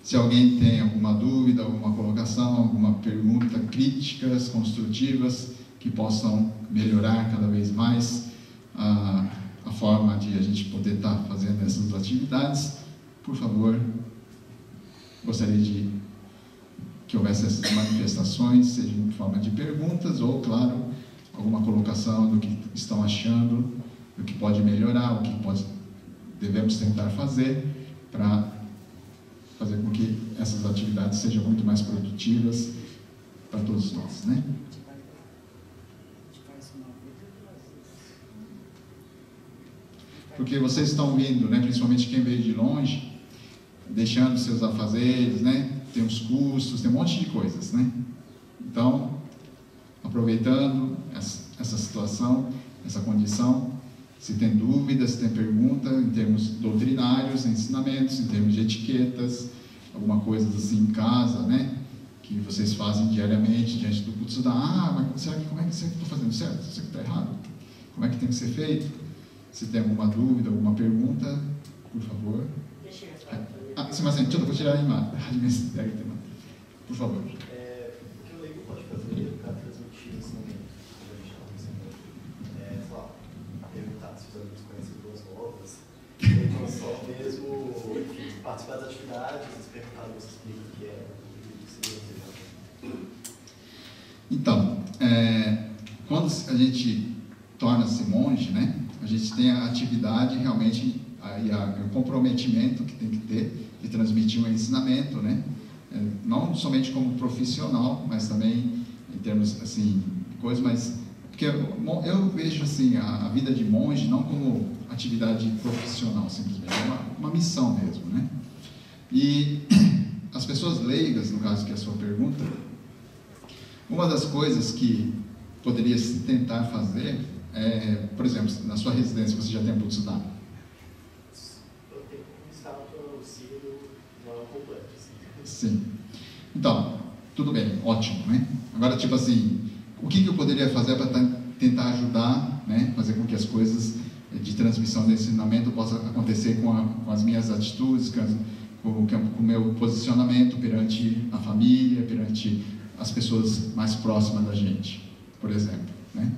se alguém tem alguma dúvida, alguma colocação, alguma pergunta, críticas construtivas que possam melhorar cada vez mais a forma de a gente poder estar fazendo essas atividades, por favor, gostaria de que houvesse essas manifestações, seja em forma de perguntas ou, claro, alguma colocação do que estão achando, do que pode melhorar, o que devemos tentar fazer para fazer com que essas atividades sejam muito mais produtivas para todos nós, né? Porque vocês estão vindo, né, principalmente quem veio de longe, deixando seus afazeres, né? Tem os custos, tem um monte de coisas, né? Então, aproveitando essa situação, essa condição, se tem dúvidas, se tem pergunta em termos doutrinários, ensinamentos, em termos de etiquetas, alguma coisa assim em casa, né? Que vocês fazem diariamente diante do Butsudan. Mas será que como é que eu estou fazendo certo? Isso aqui está errado? Como é que tem que ser feito? Se tem alguma dúvida, alguma pergunta, por favor. すみません、ちょっとこちら今始めてあげてます。Por favor. O que o leigo pode fazer para transmitir esse momento? Sei lá, perguntar se os amigos conhecem duas novas, ou então só mesmo, enfim, participar das atividades, perguntar você explica o que é, Então, quando a gente torna-se monge, né, a gente tem a atividade realmente, o comprometimento que tem que ter de transmitir um ensinamento, né, não somente como profissional, mas também em termos assim, coisas, mas porque eu vejo assim a vida de monge não como atividade profissional simplesmente, é uma missão mesmo, né? E as pessoas leigas, no caso que é a sua pergunta, uma das coisas que poderia se tentar fazer é, por exemplo, na sua residência você já tem Butsudan? Eu tenho um estado auxílio não completo. Sim. Então, tudo bem, ótimo, né? Agora, tipo assim, o que eu poderia fazer para tentar ajudar, né? Fazer com que as coisas de transmissão do ensinamento possam acontecer com as minhas atitudes, com o meu posicionamento perante a família, perante as pessoas mais próximas da gente, por exemplo, né?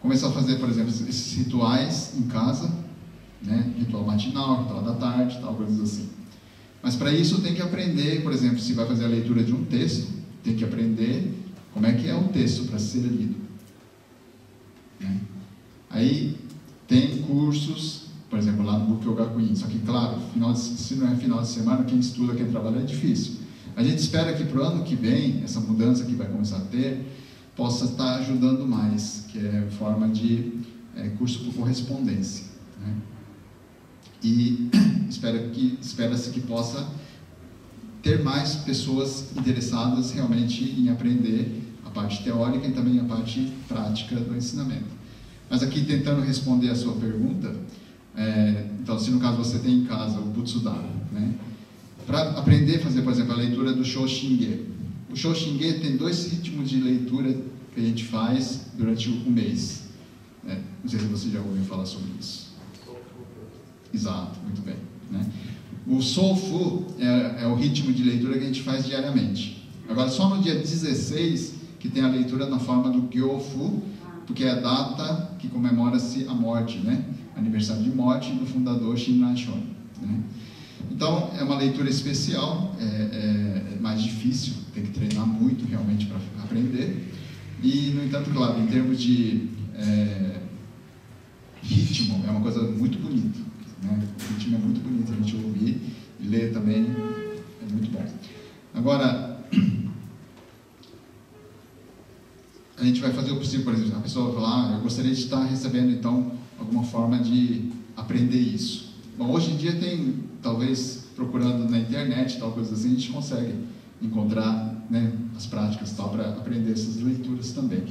Começar a fazer, por exemplo, esses rituais em casa, né? Ritual matinal, ritual da tarde, tal, coisas assim. Mas para isso tem que aprender, por exemplo, se vai fazer a leitura de um texto, tem que aprender como é que é o texto para ser lido, né? Aí tem cursos, por exemplo, lá no Bukkyo Gakuin, só que, claro, se não é final de semana, quem estuda, quem trabalha é difícil. A gente espera que para o ano que vem, essa mudança que vai começar a ter, possa estar ajudando mais, que é forma de curso por correspondência, né? E espera-se que possa ter mais pessoas interessadas realmente em aprender a parte teórica e também a parte prática do ensinamento. Mas aqui, tentando responder a sua pergunta, então, se no caso você tem em casa o Butsudan, né? Para aprender a fazer, por exemplo, a leitura do Shoshinge. O Shoshinge tem 2 ritmos de leitura que a gente faz durante o mês, né? Não sei se você já ouviu falar sobre isso. Exato, muito bem, né? O Sofu é o ritmo de leitura que a gente faz diariamente. Agora, só no dia 16 que tem a leitura na forma do Gyofu, porque é a data que comemora-se a morte, né? Aniversário de morte do fundador Shinran Shonin, né? Então, é uma leitura especial, é mais difícil, tem que treinar muito realmente para aprender. E, no entanto, claro, em termos de ritmo, é uma coisa muito bonita, né? O ritmo é muito bonito a gente ouvir e ler também é muito bom. Agora, a gente vai fazer o possível, por exemplo, a pessoa vai falar, eu gostaria de estar recebendo, então, alguma forma de aprender isso. Bom, hoje em dia tem, talvez, procurando na internet, tal coisa assim, a gente consegue encontrar, né, as práticas tal para aprender essas leituras também.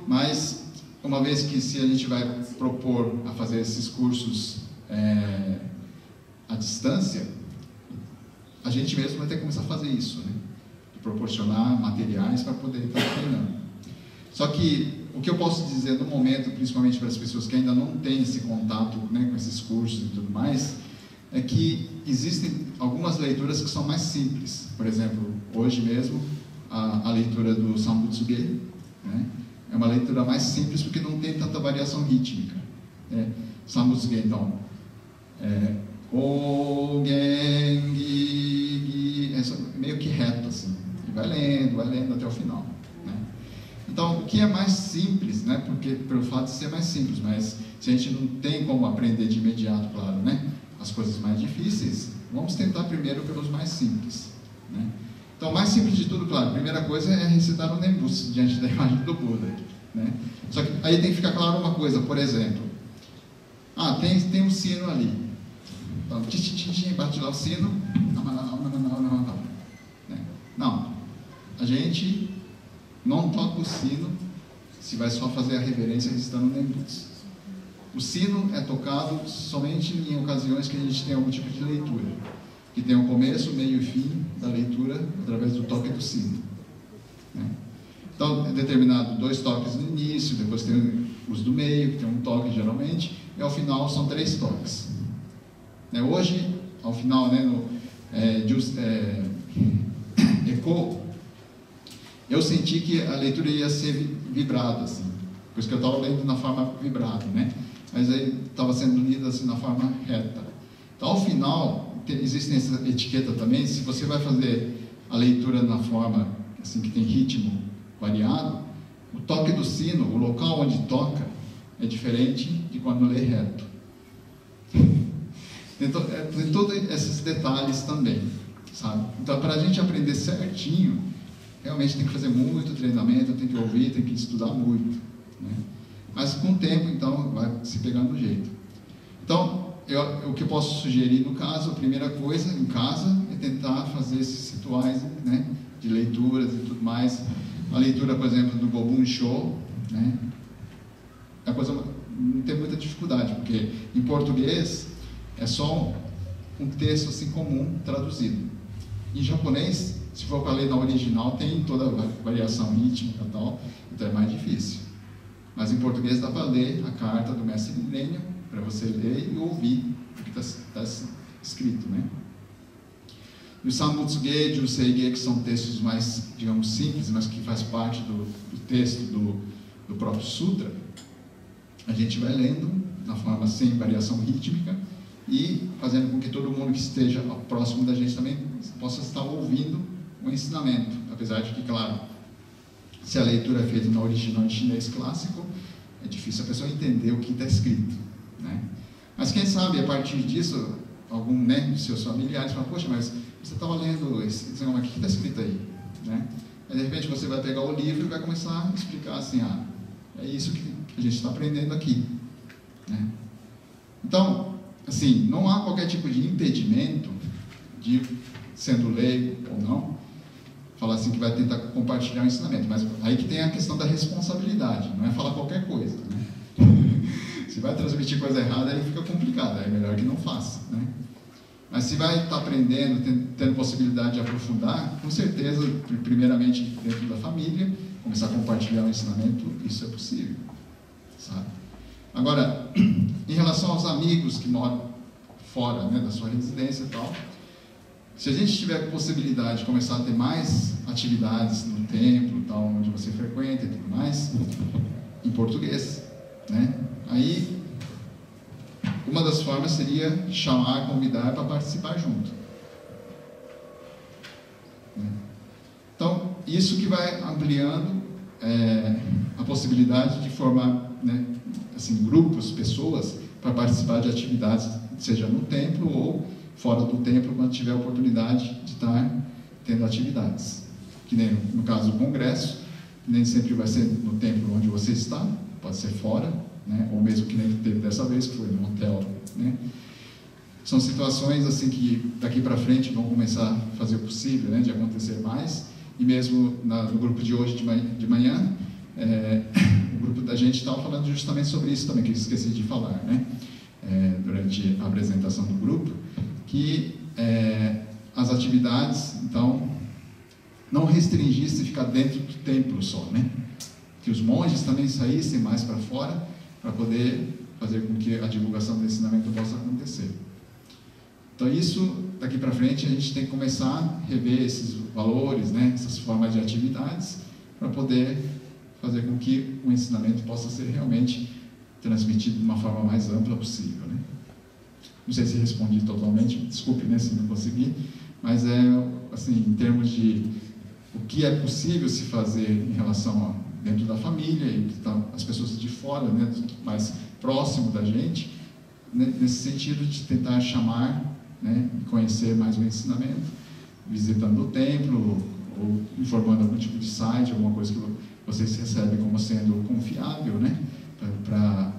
Mas, uma vez que se a gente vai propor a fazer esses cursos à distância, a gente mesmo vai ter que começar a fazer isso, né? Proporcionar materiais para poder estar treinando. Só que o que eu posso dizer no momento, principalmente para as pessoas que ainda não têm esse contato, né, com esses cursos e tudo mais, é que existem algumas leituras que são mais simples. Por exemplo, hoje mesmo, a leitura do Sambutsuge, né, é uma leitura mais simples porque não tem tanta variação rítmica. Sambutsuge, então, O, Gen, Gi, é meio que reto, assim. E vai lendo até o final. Então, o que é mais simples, né? Porque pelo fato de ser mais simples, mas se a gente não tem como aprender de imediato, claro, né? As coisas mais difíceis, vamos tentar primeiro pelos mais simples, né? Então, o mais simples de tudo, claro, a primeira coisa é recitar o Nembutsu diante da imagem do Buda, né? Só que aí tem que ficar claro uma coisa, por exemplo, tem um sino ali, então, bate lá o sino, não, a gente não toca o sino se vai só fazer a reverência recitando o Nembutsu. O sino é tocado somente em ocasiões que a gente tem algum tipo de leitura, que tem o começo, meio e fim da leitura através do toque do sino, né? Então, é determinado 2 toques no início, depois tem os do meio, que tem um toque geralmente, e ao final são 3 toques. Hoje, ao final, né, no Eko, eu senti que a leitura ia ser vibrada, assim, por isso que eu estava lendo na forma vibrada, né? Mas aí estava sendo lida assim na forma reta. Então, ao final, existe essa etiqueta também, se você vai fazer a leitura na forma assim que tem ritmo variado, o toque do sino, o local onde toca, é diferente de quando lê reto. Então, tem todos esses detalhes também, sabe? Então, para a gente aprender certinho, realmente tem que fazer muito treinamento, tem que ouvir, tem que estudar muito, né? Mas com o tempo, então, vai se pegando o jeito. Então, o que eu posso sugerir no caso, a primeira coisa, em casa, é tentar fazer esses rituais, né, de leituras e tudo mais. A leitura, por exemplo, do Gobun Show, né, é coisa, não tem muita dificuldade, porque em português é só um texto assim comum traduzido. Em japonês, se for para ler na original, tem toda a variação rítmica e tal, então é mais difícil. Mas em português dá para ler a carta do Mestre Milênio, para você ler e ouvir o que está escrito, né? E o Sambutsuge, Juseige, que são textos mais, digamos, simples, mas que faz parte do texto do próprio Sutra, a gente vai lendo na forma sem variação rítmica e fazendo com que todo mundo que esteja próximo da gente também possa estar ouvindo o ensinamento, apesar de que, claro, se a leitura é feita no original em chinês clássico, é difícil a pessoa entender o que está escrito, né? Mas quem sabe, a partir disso, algum, né, dos seus familiares fala, poxa, mas você estava lendo esse o que está escrito aí, né? Aí, de repente, você vai pegar o livro e vai começar a explicar assim, é isso que a gente está aprendendo aqui, né? Então, assim, não há qualquer tipo de impedimento de, sendo leigo ou não, falar assim que vai tentar compartilhar o ensinamento, mas aí que tem a questão da responsabilidade, não é falar qualquer coisa, né? Se vai transmitir coisa errada, aí fica complicado, é melhor que não faça, né? Mas se vai estar aprendendo, tendo possibilidade de aprofundar, com certeza, primeiramente dentro da família, começar a compartilhar o ensinamento, isso é possível, sabe? Agora, em relação aos amigos que moram fora, né, da sua residência e tal, Se a gente tiver possibilidade de começar a ter mais atividades no templo, tal, onde você frequenta e tudo mais, em português, né? Aí, uma das formas seria chamar, convidar para participar junto. Então, isso que vai ampliando a possibilidade de formar, né, assim, grupos, pessoas, para participar de atividades, seja no templo ou fora do templo, quando tiver a oportunidade de estar tendo atividades. Que nem no caso do congresso, nem sempre vai ser no templo onde você está, pode ser fora, né, ou mesmo que nem teve dessa vez, que foi no hotel, né. São situações assim que daqui para frente vão começar a fazer o possível, né, de acontecer mais. E mesmo no grupo de hoje de manhã, o grupo da gente estava falando justamente sobre isso também, que eu esqueci de falar, né, durante a apresentação do grupo, que as atividades, então, não restringissem ficar dentro do templo só, né, que os monges também saíssem mais para fora, para poder fazer com que a divulgação do ensinamento possa acontecer. Então, isso, daqui para frente, a gente tem que começar a rever esses valores, né, essas formas de atividades, para poder fazer com que o ensinamento possa ser realmente transmitido de uma forma mais ampla possível, né. Não sei se respondi totalmente, desculpe, né, se não consegui, mas assim, em termos de o que é possível se fazer em relação dentro da família e as pessoas de fora, né, mais próximo da gente, né, nesse sentido de tentar chamar, né, conhecer mais o ensinamento, visitando o templo ou informando algum tipo de site, alguma coisa que vocês recebem como sendo confiável, né, para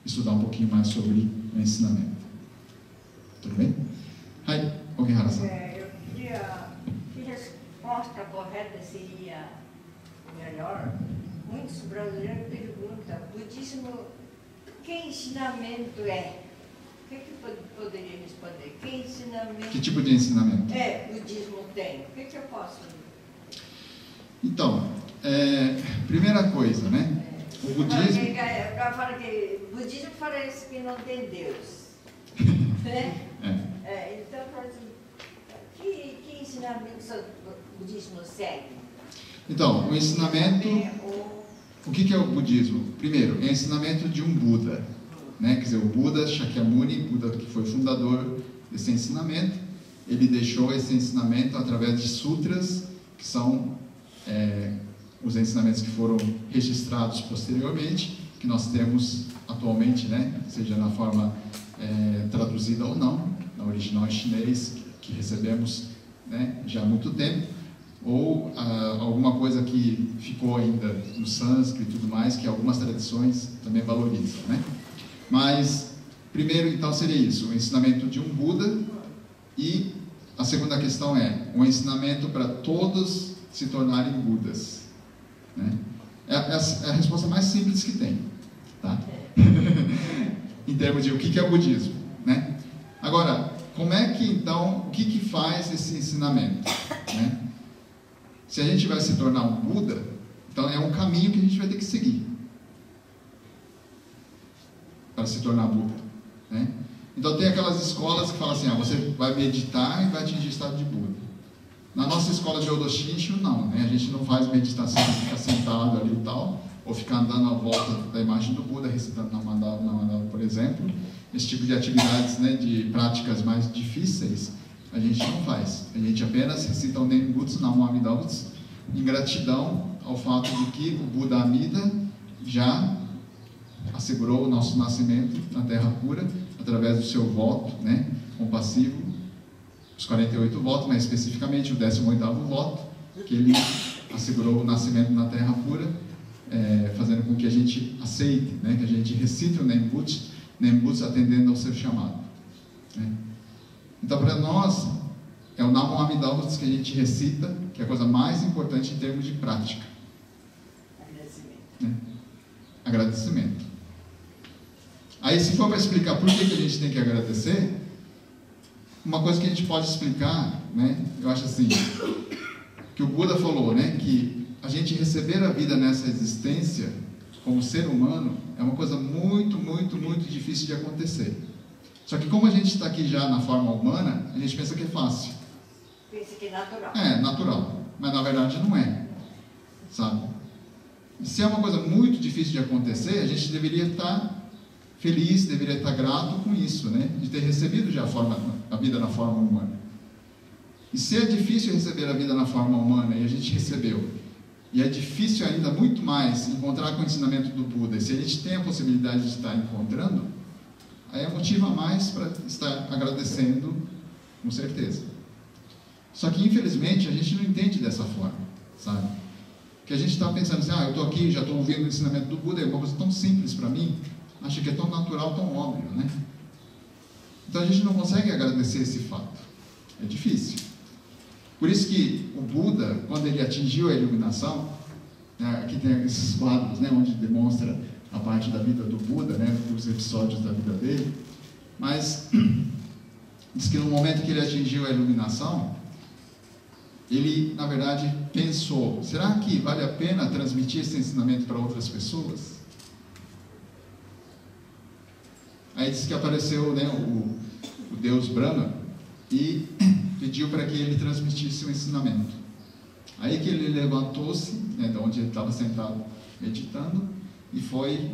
estudar um pouquinho mais sobre o ensinamento. Tudo bem? Hai, Okihara-san. Eu queria que resposta correta seria melhor. Muitos brasileiros perguntam: budismo, que ensinamento é? O que poderia responder? Que ensinamento? Que tipo de ensinamento? Budismo tem. O que eu posso? Então, primeira coisa, né? O budismo... Fala que budismo parece que não tem Deus. Né? Então, que ensinamento o budismo segue? Então, o ensinamento... O que é o budismo? Primeiro, é o ensinamento de um Buda, né? Quer dizer, o Buda Shakyamuni, Buda que foi fundador desse ensinamento, ele deixou esse ensinamento através de sutras, que são os ensinamentos que foram registrados posteriormente, que nós temos atualmente, né? Seja na forma traduzida ou não, na original em chinês, que recebemos, né, já há muito tempo, ou alguma coisa que ficou ainda no sânscrito e tudo mais, que algumas tradições também valorizam, né? Mas, primeiro, então, seria isso, o ensinamento de um Buda, e a segunda questão é o ensinamento para todos se tornarem Budas, né? É a resposta mais simples que tem, tá? Em termos de o que é o budismo, né? Agora, como é que, então, o que faz esse ensinamento, né? Se a gente vai se tornar um Buda, então é um caminho que a gente vai ter que seguir para se tornar Buda, né? Então tem aquelas escolas que falam assim, você vai meditar e vai atingir o estado de Buda. Na nossa escola de Odo Shinshu, não, né? A gente não faz meditação, ficar sentado ali e tal, ou ficar andando à volta da imagem do Buda, recitando na mandala, por exemplo. Esse tipo de atividades, né, de práticas mais difíceis, a gente não faz. A gente apenas recita o Nembutsu, Namo Amida Butsu, em gratidão ao fato de que o Buda Amida já assegurou o nosso nascimento na Terra pura, através do seu voto, né, compassivo, os 48 votos, mas especificamente o 18º voto, que ele assegurou o nascimento na Terra pura, fazendo com que a gente aceite, né, que a gente recite o Nembutsu atendendo ao seu chamado, né? Então, para nós, é o Namo Amida Butsu que a gente recita, que é a coisa mais importante em termos de prática. Agradecimento. Né? Agradecimento. Aí, se for para explicar por que a gente tem que agradecer, uma coisa que a gente pode explicar, né, eu acho assim, que o Buda falou, né, que a gente receber a vida nessa existência, como ser humano, é uma coisa muito, muito, muito difícil de acontecer. Só que como a gente está aqui já na forma humana, a gente pensa que é fácil. Pensa que é natural. É, natural. Mas na verdade não é. Sabe? E se é uma coisa muito difícil de acontecer, a gente deveria estar feliz, deveria estar grato com isso, né? De ter recebido já a vida na forma humana. E se é difícil receber a vida na forma humana, e a gente recebeu, e é difícil ainda muito mais encontrar com o ensinamento do Buda, e se a gente tem a possibilidade de estar encontrando, aí é motivo a mais para estar agradecendo, com certeza. Só que infelizmente a gente não entende dessa forma, sabe? Que a gente está pensando assim, eu estou aqui, já estou ouvindo o ensinamento do Buda, é uma coisa tão simples para mim, acho que é tão natural, tão óbvio, né? Então a gente não consegue agradecer esse fato, é difícil. Por isso que o Buda, quando ele atingiu a iluminação, aqui tem esses quadros, né, onde demonstra a parte da vida do Buda, né, os episódios da vida dele, mas diz que no momento que ele atingiu a iluminação, ele, na verdade, pensou, será que vale a pena transmitir esse ensinamento para outras pessoas? Aí diz que apareceu, né, o Deus Brahma e pediu para que ele transmitisse o ensinamento. Aí que ele levantou-se, né, de onde ele estava sentado meditando, e foi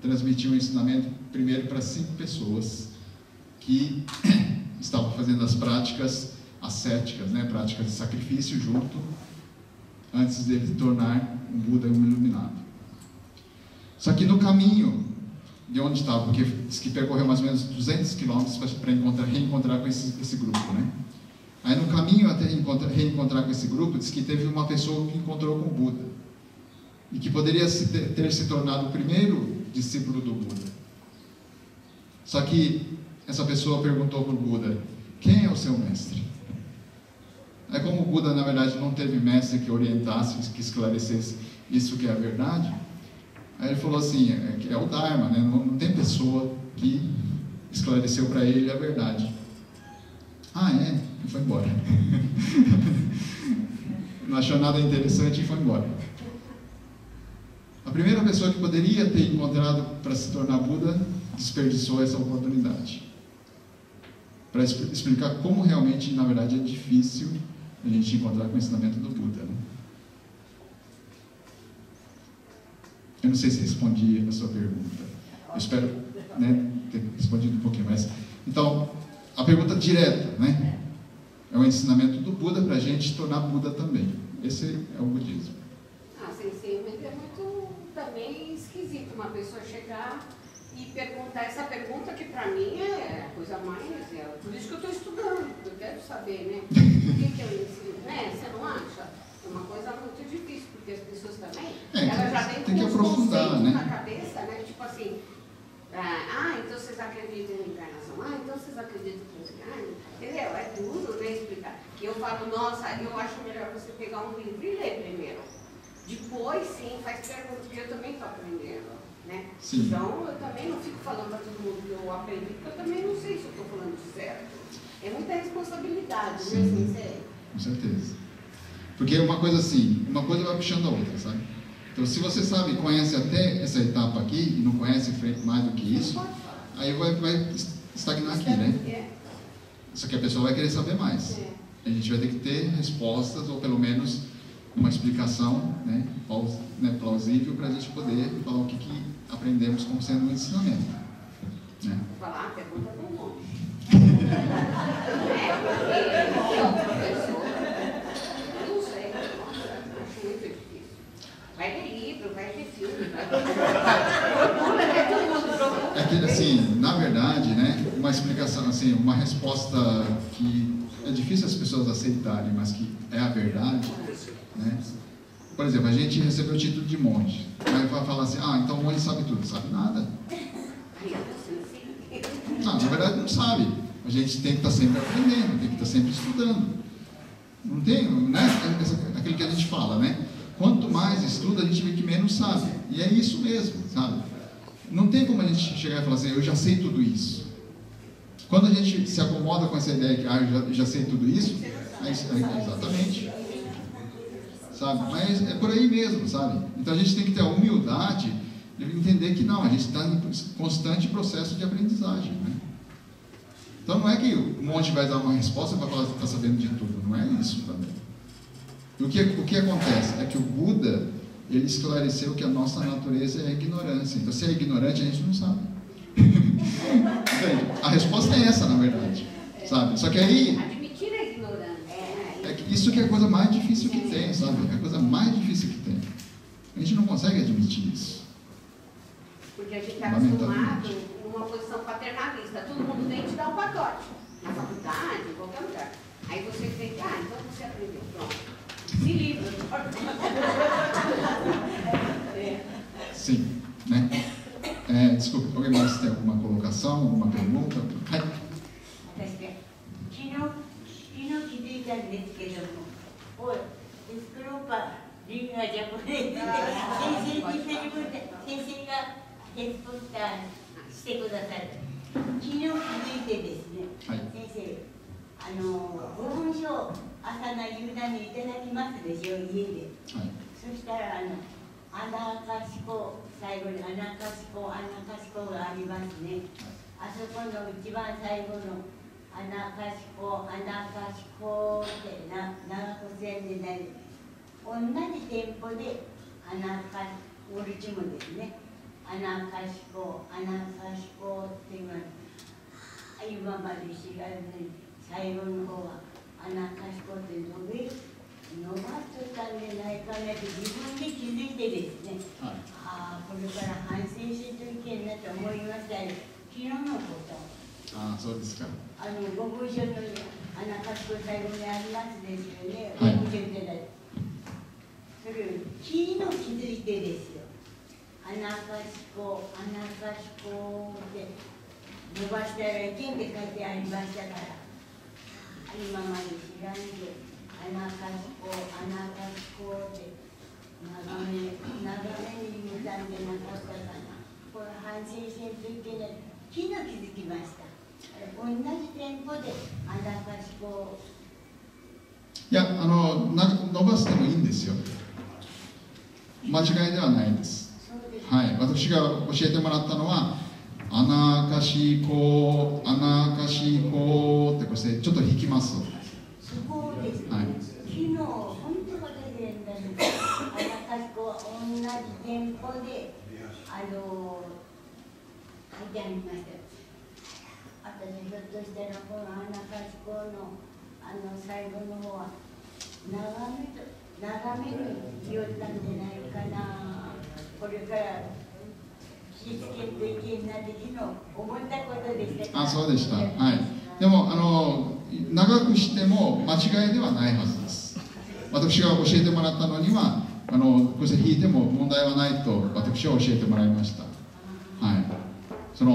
transmitir o ensinamento primeiro para 5 pessoas que estavam fazendo as práticas ascéticas, né, práticas de sacrifício junto, antes dele se tornar um Buda, um iluminado. Só que no caminho de onde estava, porque diz que percorreu mais ou menos 200 quilômetros para reencontrar com esse grupo, né? Aí no caminho até reencontrar com esse grupo, diz que teve uma pessoa que encontrou com o Buda e que poderia ter se tornado o primeiro discípulo do Buda. Só que essa pessoa perguntou para o Buda, quem é o seu mestre? Aí como o Buda na verdade não teve mestre que orientasse, que esclarecesse isso que é a verdade, aí ele falou assim, é o Dharma, né? Não tem pessoa que esclareceu para ele a verdade. E foi embora. Não achou nada interessante e foi embora. A primeira pessoa que poderia ter encontrado para se tornar Buda desperdiçou essa oportunidade. Para explicar como realmente, na verdade, é difícil a gente encontrar com o ensinamento do Buda, né? Eu não sei se respondi a sua pergunta. Eu espero, né, ter respondido um pouquinho mais. Então, a pergunta direta, né? É o ensinamento do Buda para a gente tornar Buda também. Esse é o budismo. Sim, mas é muito também esquisito uma pessoa chegar e perguntar essa pergunta que para mim é a coisa mais... por isso que eu estou estudando, eu quero saber, né? O que eu ensino, né? Você não acha? É uma coisa muito difícil, porque as pessoas também, elas já têm tem que aprofundar, né? Na cabeça, né? Tipo assim, então vocês acreditam em encarnação, então vocês acreditam em entendeu? É duro, né, explicar. Eu falo, nossa, eu acho melhor você pegar um livro e ler primeiro. Depois, sim, faz perguntas, porque eu também estou aprendendo, né? Sim. Então, eu também não fico falando para todo mundo que eu aprendi, porque eu também não sei se eu estou falando certo. É muita responsabilidade, sim, né, Sensei? Com certeza. Porque uma coisa assim, uma coisa vai puxando a outra, sabe? Então, se você sabe, conhece até essa etapa aqui, e não conhece mais do que isso, aí vai estagnar aqui, né? Só que a pessoa vai querer saber mais. A gente vai ter que ter respostas, ou pelo menos uma explicação, né, plausível, para a gente poder falar o que aprendemos como sendo um ensinamento. Né? Vou falar, pergunta para um monte. Professor, eu não sei, acho muito difícil. Vai ler livro, vai ver filme, vai ver todo mundo procura. É que, assim, na verdade, né, uma explicação, assim, uma resposta que é difícil as pessoas aceitarem, mas que é a verdade, né? Por exemplo, a gente recebeu o título de monge. Aí vai falar assim, então o monge sabe tudo. Sabe nada. Não, na verdade não sabe. A gente tem que estar sempre aprendendo, tem que estar sempre estudando. Não tem, né? Aquilo que a gente fala, né? Quanto mais estuda, a gente vê que menos sabe. E é isso mesmo, sabe? Não tem como a gente chegar e falar assim, eu já sei tudo isso. Quando a gente se acomoda com essa ideia que eu já sei tudo isso, exatamente. Sabe? Mas é por aí mesmo, sabe? Então a gente tem que ter a humildade de entender que não, a gente está em constante processo de aprendizagem, né? Então não é que um monte vai dar uma resposta e vai falar que está sabendo de tudo, não é isso também. E o que acontece? É que o Buda, ele esclareceu que a nossa natureza é a ignorância. Então se é ignorante, a gente não sabe. A resposta é essa, na verdade. Sabe? Só que aí... Admitir a ignorância. É que isso que é a coisa mais difícil que tem, sabe? É a coisa mais difícil que tem. A gente não consegue admitir isso. Porque a gente está acostumado numa posição paternalista. Todo mundo tem que te dar um pacote. Na faculdade, em qualquer lugar. Aí você tem que, então você aprendeu. Pronto. Se livra. Sim, né? Desculpe, alguém mais tem alguma colocação, alguma pergunta? 私ね、昨日気づいたんですけども、エスクローパー、リンガージャポネで、先生がヘッドスターしてくださる。昨日気づいてですね、はい、先生、ご文書、朝の夕方にいただきますでしょ、家で。はい、そしたら、アナカシコ、最後にアナカシコがありますね。あそこの一番最後のアナカシコって長く線でない。同じテンポでオルチもですね。アナカシコって言われて、今まで知らずに最後の方はアナカシコって伸ばしたんじゃないかなって自分で気づいてですね、はい、これから反省しといけんなと思いましたね。昨日のこと。そうですか。ご文書のアナカシコ最後にありますですよね。はい、ご文書いただいて。それを昨日気づいてですよ。アナカシコって伸ばしたらいけんって書いてありましたから。今まで知らんで。アナカシコって長めに言ったんじゃなかったかな。これ反省しんといけない。昨日気づきました。同じテンポでアナカシコ。いや、伸ばしてもいいんですよ。間違いではないです。はい、私が教えてもらったのは、アナカシコってこうしてちょっと弾きます。そうですね。はい、昨日、本当が出てるんだけど、アナカシコは同じテンポで、書いてありました。私、ひょっとしたら、このアナカシコの、最後の方は、長めに言ったんじゃないかな。これから、気付けといけんなって、昨日、思ったことでしたから。そうでした。はい。でも、長くしても間違いではないはずです。私が教えてもらったのには、こうして弾いても問題はないと私は教えてもらいました。はい。同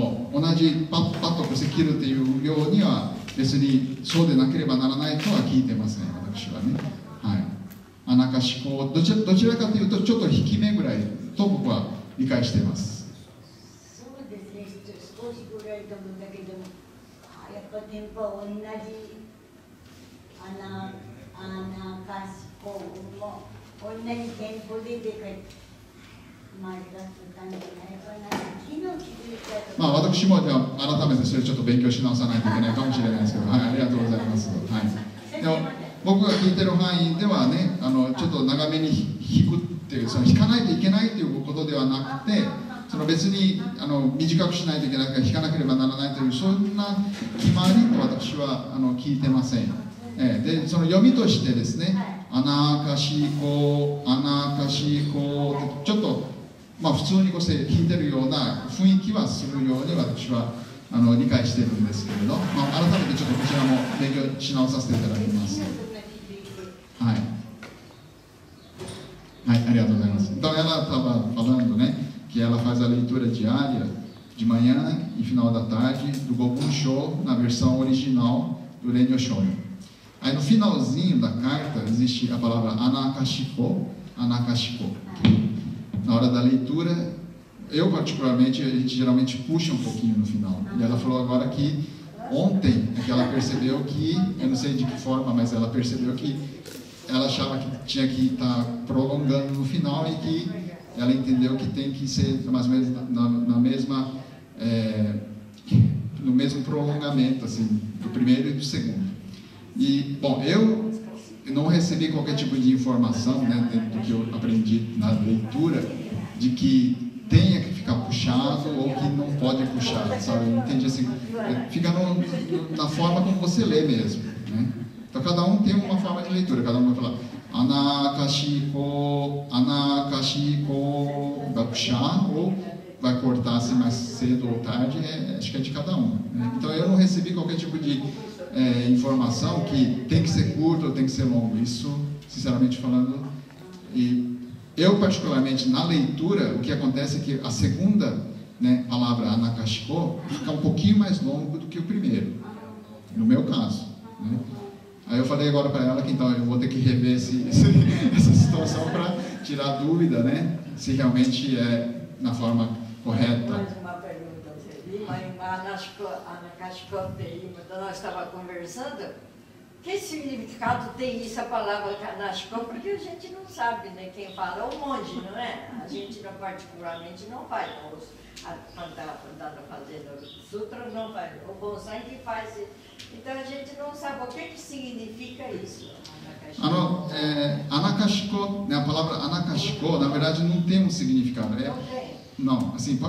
じパッとこうして切るというようには別にそうでなければならないとは聞いてません、私はね。はい。アナカシコ、どちらかというとちょっと引き目ぐらいと僕は理解しています。そうですね、少しぐらいと思ったけども。やっぱテンポは同じアナカシコも同じテンポで出てまあ、私もでは改めてそれちょっと勉強し直さないといけないかもしれないですけど、はい、ありがとうございます。はい、でも僕が聞いてる範囲ではね、ちょっと長めに弾くっていう、弾かないといけないということではなくて、別に短くしないといけないから弾かなければならないという、そんな決まりと私は聞いてません。で、その読みとしてですね、アナカシコってちょっと普通にこうして弾いてるような雰囲気はするように私は理解しているんですけれど、改めてちょっとこちらも勉強し直させていただきます。はい、はい、ありがとうございます。Então ela estava falando, né, que ela faz a leitura diária de manhã e final da tarde do Gobun Sho na versão original do Renyo Shonyo. Aí no finalzinho da carta existe a palavra anakashiko. Na hora da leitura, eu particularmente, a gente geralmente puxa um pouquinho no final. E ela falou agora que ontem é que ela percebeu que, eu não sei de que forma, mas ela percebeu que ela achava que tinha que estar prolongando no final e que ela entendeu que tem que ser mais ou menos na mesma no mesmo prolongamento, assim, do primeiro e do segundo. E, bom, eu não recebi qualquer tipo de informação, né, dentro do que eu aprendi na leitura, de que tenha que ficar puxado ou que não pode puxar, sabe? Eu entendi assim, fica na forma como você lê mesmo, né? Então cada um tem uma forma de leitura, cada um vai falar anakashiko, vai puxar ou vai cortar assim mais cedo ou tarde, acho que é de cada um, né? Então eu não recebi qualquer tipo de informação que tem que ser curto ou tem que ser longo, isso sinceramente falando. E eu particularmente na leitura, o que acontece é que a segunda, né, palavra anakashiko fica um pouquinho mais longo do que o primeiro, no meu caso, né? Aí eu falei agora para ela que então eu vou ter que rever essa situação para tirar dúvida, né, se realmente é na forma correta. Mais uma pergunta, nós estávamos conversando, que significado tem isso, a palavra Kanashiko? Porque a gente não sabe, né? Quem fala é o monge, não é? A gente não, particularmente não faz, quando está fazendo sutra não faz, o bonsai que faz. Então a gente não sabe o que significa isso. Anakashiko, né, a palavra anakashiko, na verdade não tem um significado. Não, assim,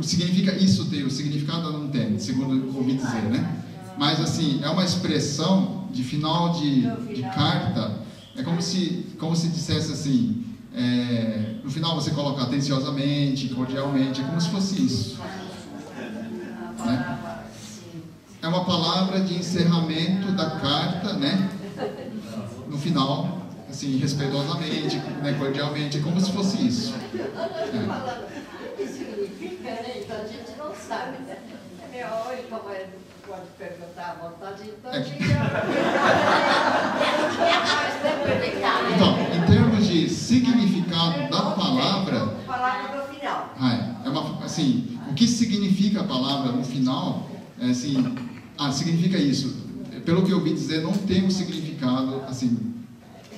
significa isso tem, o significado não tem, segundo eu ouvi dizer, né? Mas assim, é uma expressão de final de carta, é como se dissesse assim, no final você coloca atenciosamente, cordialmente, é como se fosse isso, né? É uma palavra de encerramento da carta, né? No final, assim, respeitosamente, né, cordialmente, é como se fosse isso. O que significa, né? Então a gente não sabe, né? Olha como pode perguntar à vontade, então a gente Então, em termos de significado da palavra no final. Assim, o que significa a palavra no final, assim, significa isso. Pelo que eu ouvi dizer, não tem um significado, assim,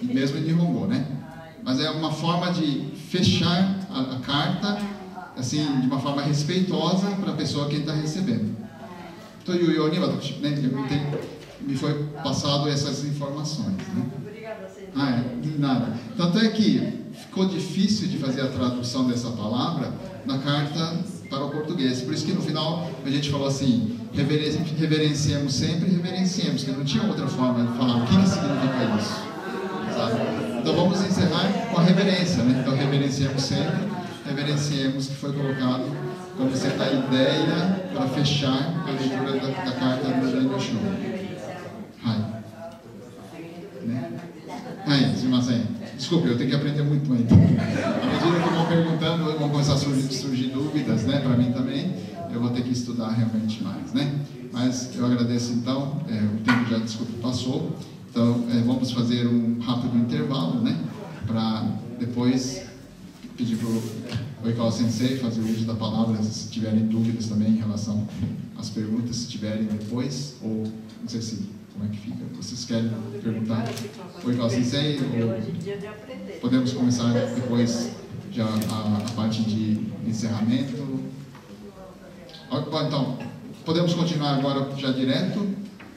mesmo em Nihongo, né? Mas é uma forma de fechar a carta, assim, de uma forma respeitosa para a pessoa que está recebendo. Então, me foi passado essas informações, né? De nada. Tanto é que ficou difícil de fazer a tradução dessa palavra na carta para o português. Por isso que no final a gente falou assim, reverenciemos sempre, reverenciemos, que não tinha outra forma de falar o que significa isso, sabe? Então vamos encerrar com a reverência, né? Então reverenciemos sempre, reverenciemos, que foi colocado como sendo a ideia para fechar a leitura da carta do Zen-no-shu. Desculpe, eu tenho que aprender muito ainda. À medida que vão perguntando, vão começar a surgir dúvidas, né, para mim também, eu vou ter que estudar realmente mais, né? Mas eu agradeço então, o tempo já, desculpe, passou, então vamos fazer um rápido intervalo, né, para depois pedir para o Oikawa Sensei fazer o uso da palavra, se tiverem dúvidas também em relação às perguntas, se tiverem depois, ou não sei se... Como é que fica? Vocês querem perguntar? Oikawa Sensei? Ou podemos começar depois já a parte de encerramento? Então, podemos continuar agora já direto?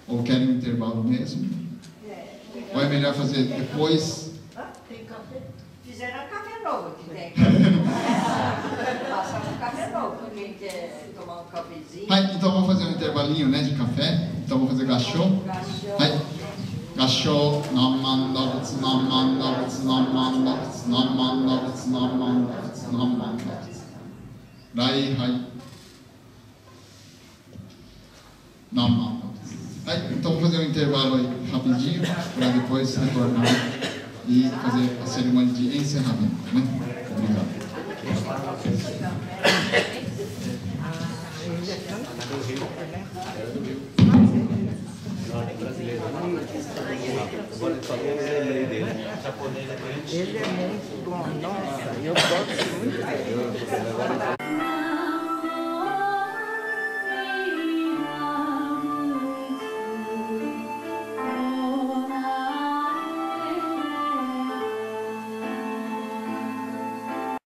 Ou querem um intervalo mesmo? Ou é melhor fazer depois? Fizeram café novo que tem. Passaram um café novo, quem quer tomar um cafezinho. Então vamos fazer um intervalinho, né, de café. Então vamos fazer gashou. Gashou. Então vamos fazer um intervalo aí rapidinho para depois retornar e fazer a cerimônia de encerramento, né? Obrigado. Ele é muito bom, nossa, eu gosto muito dele.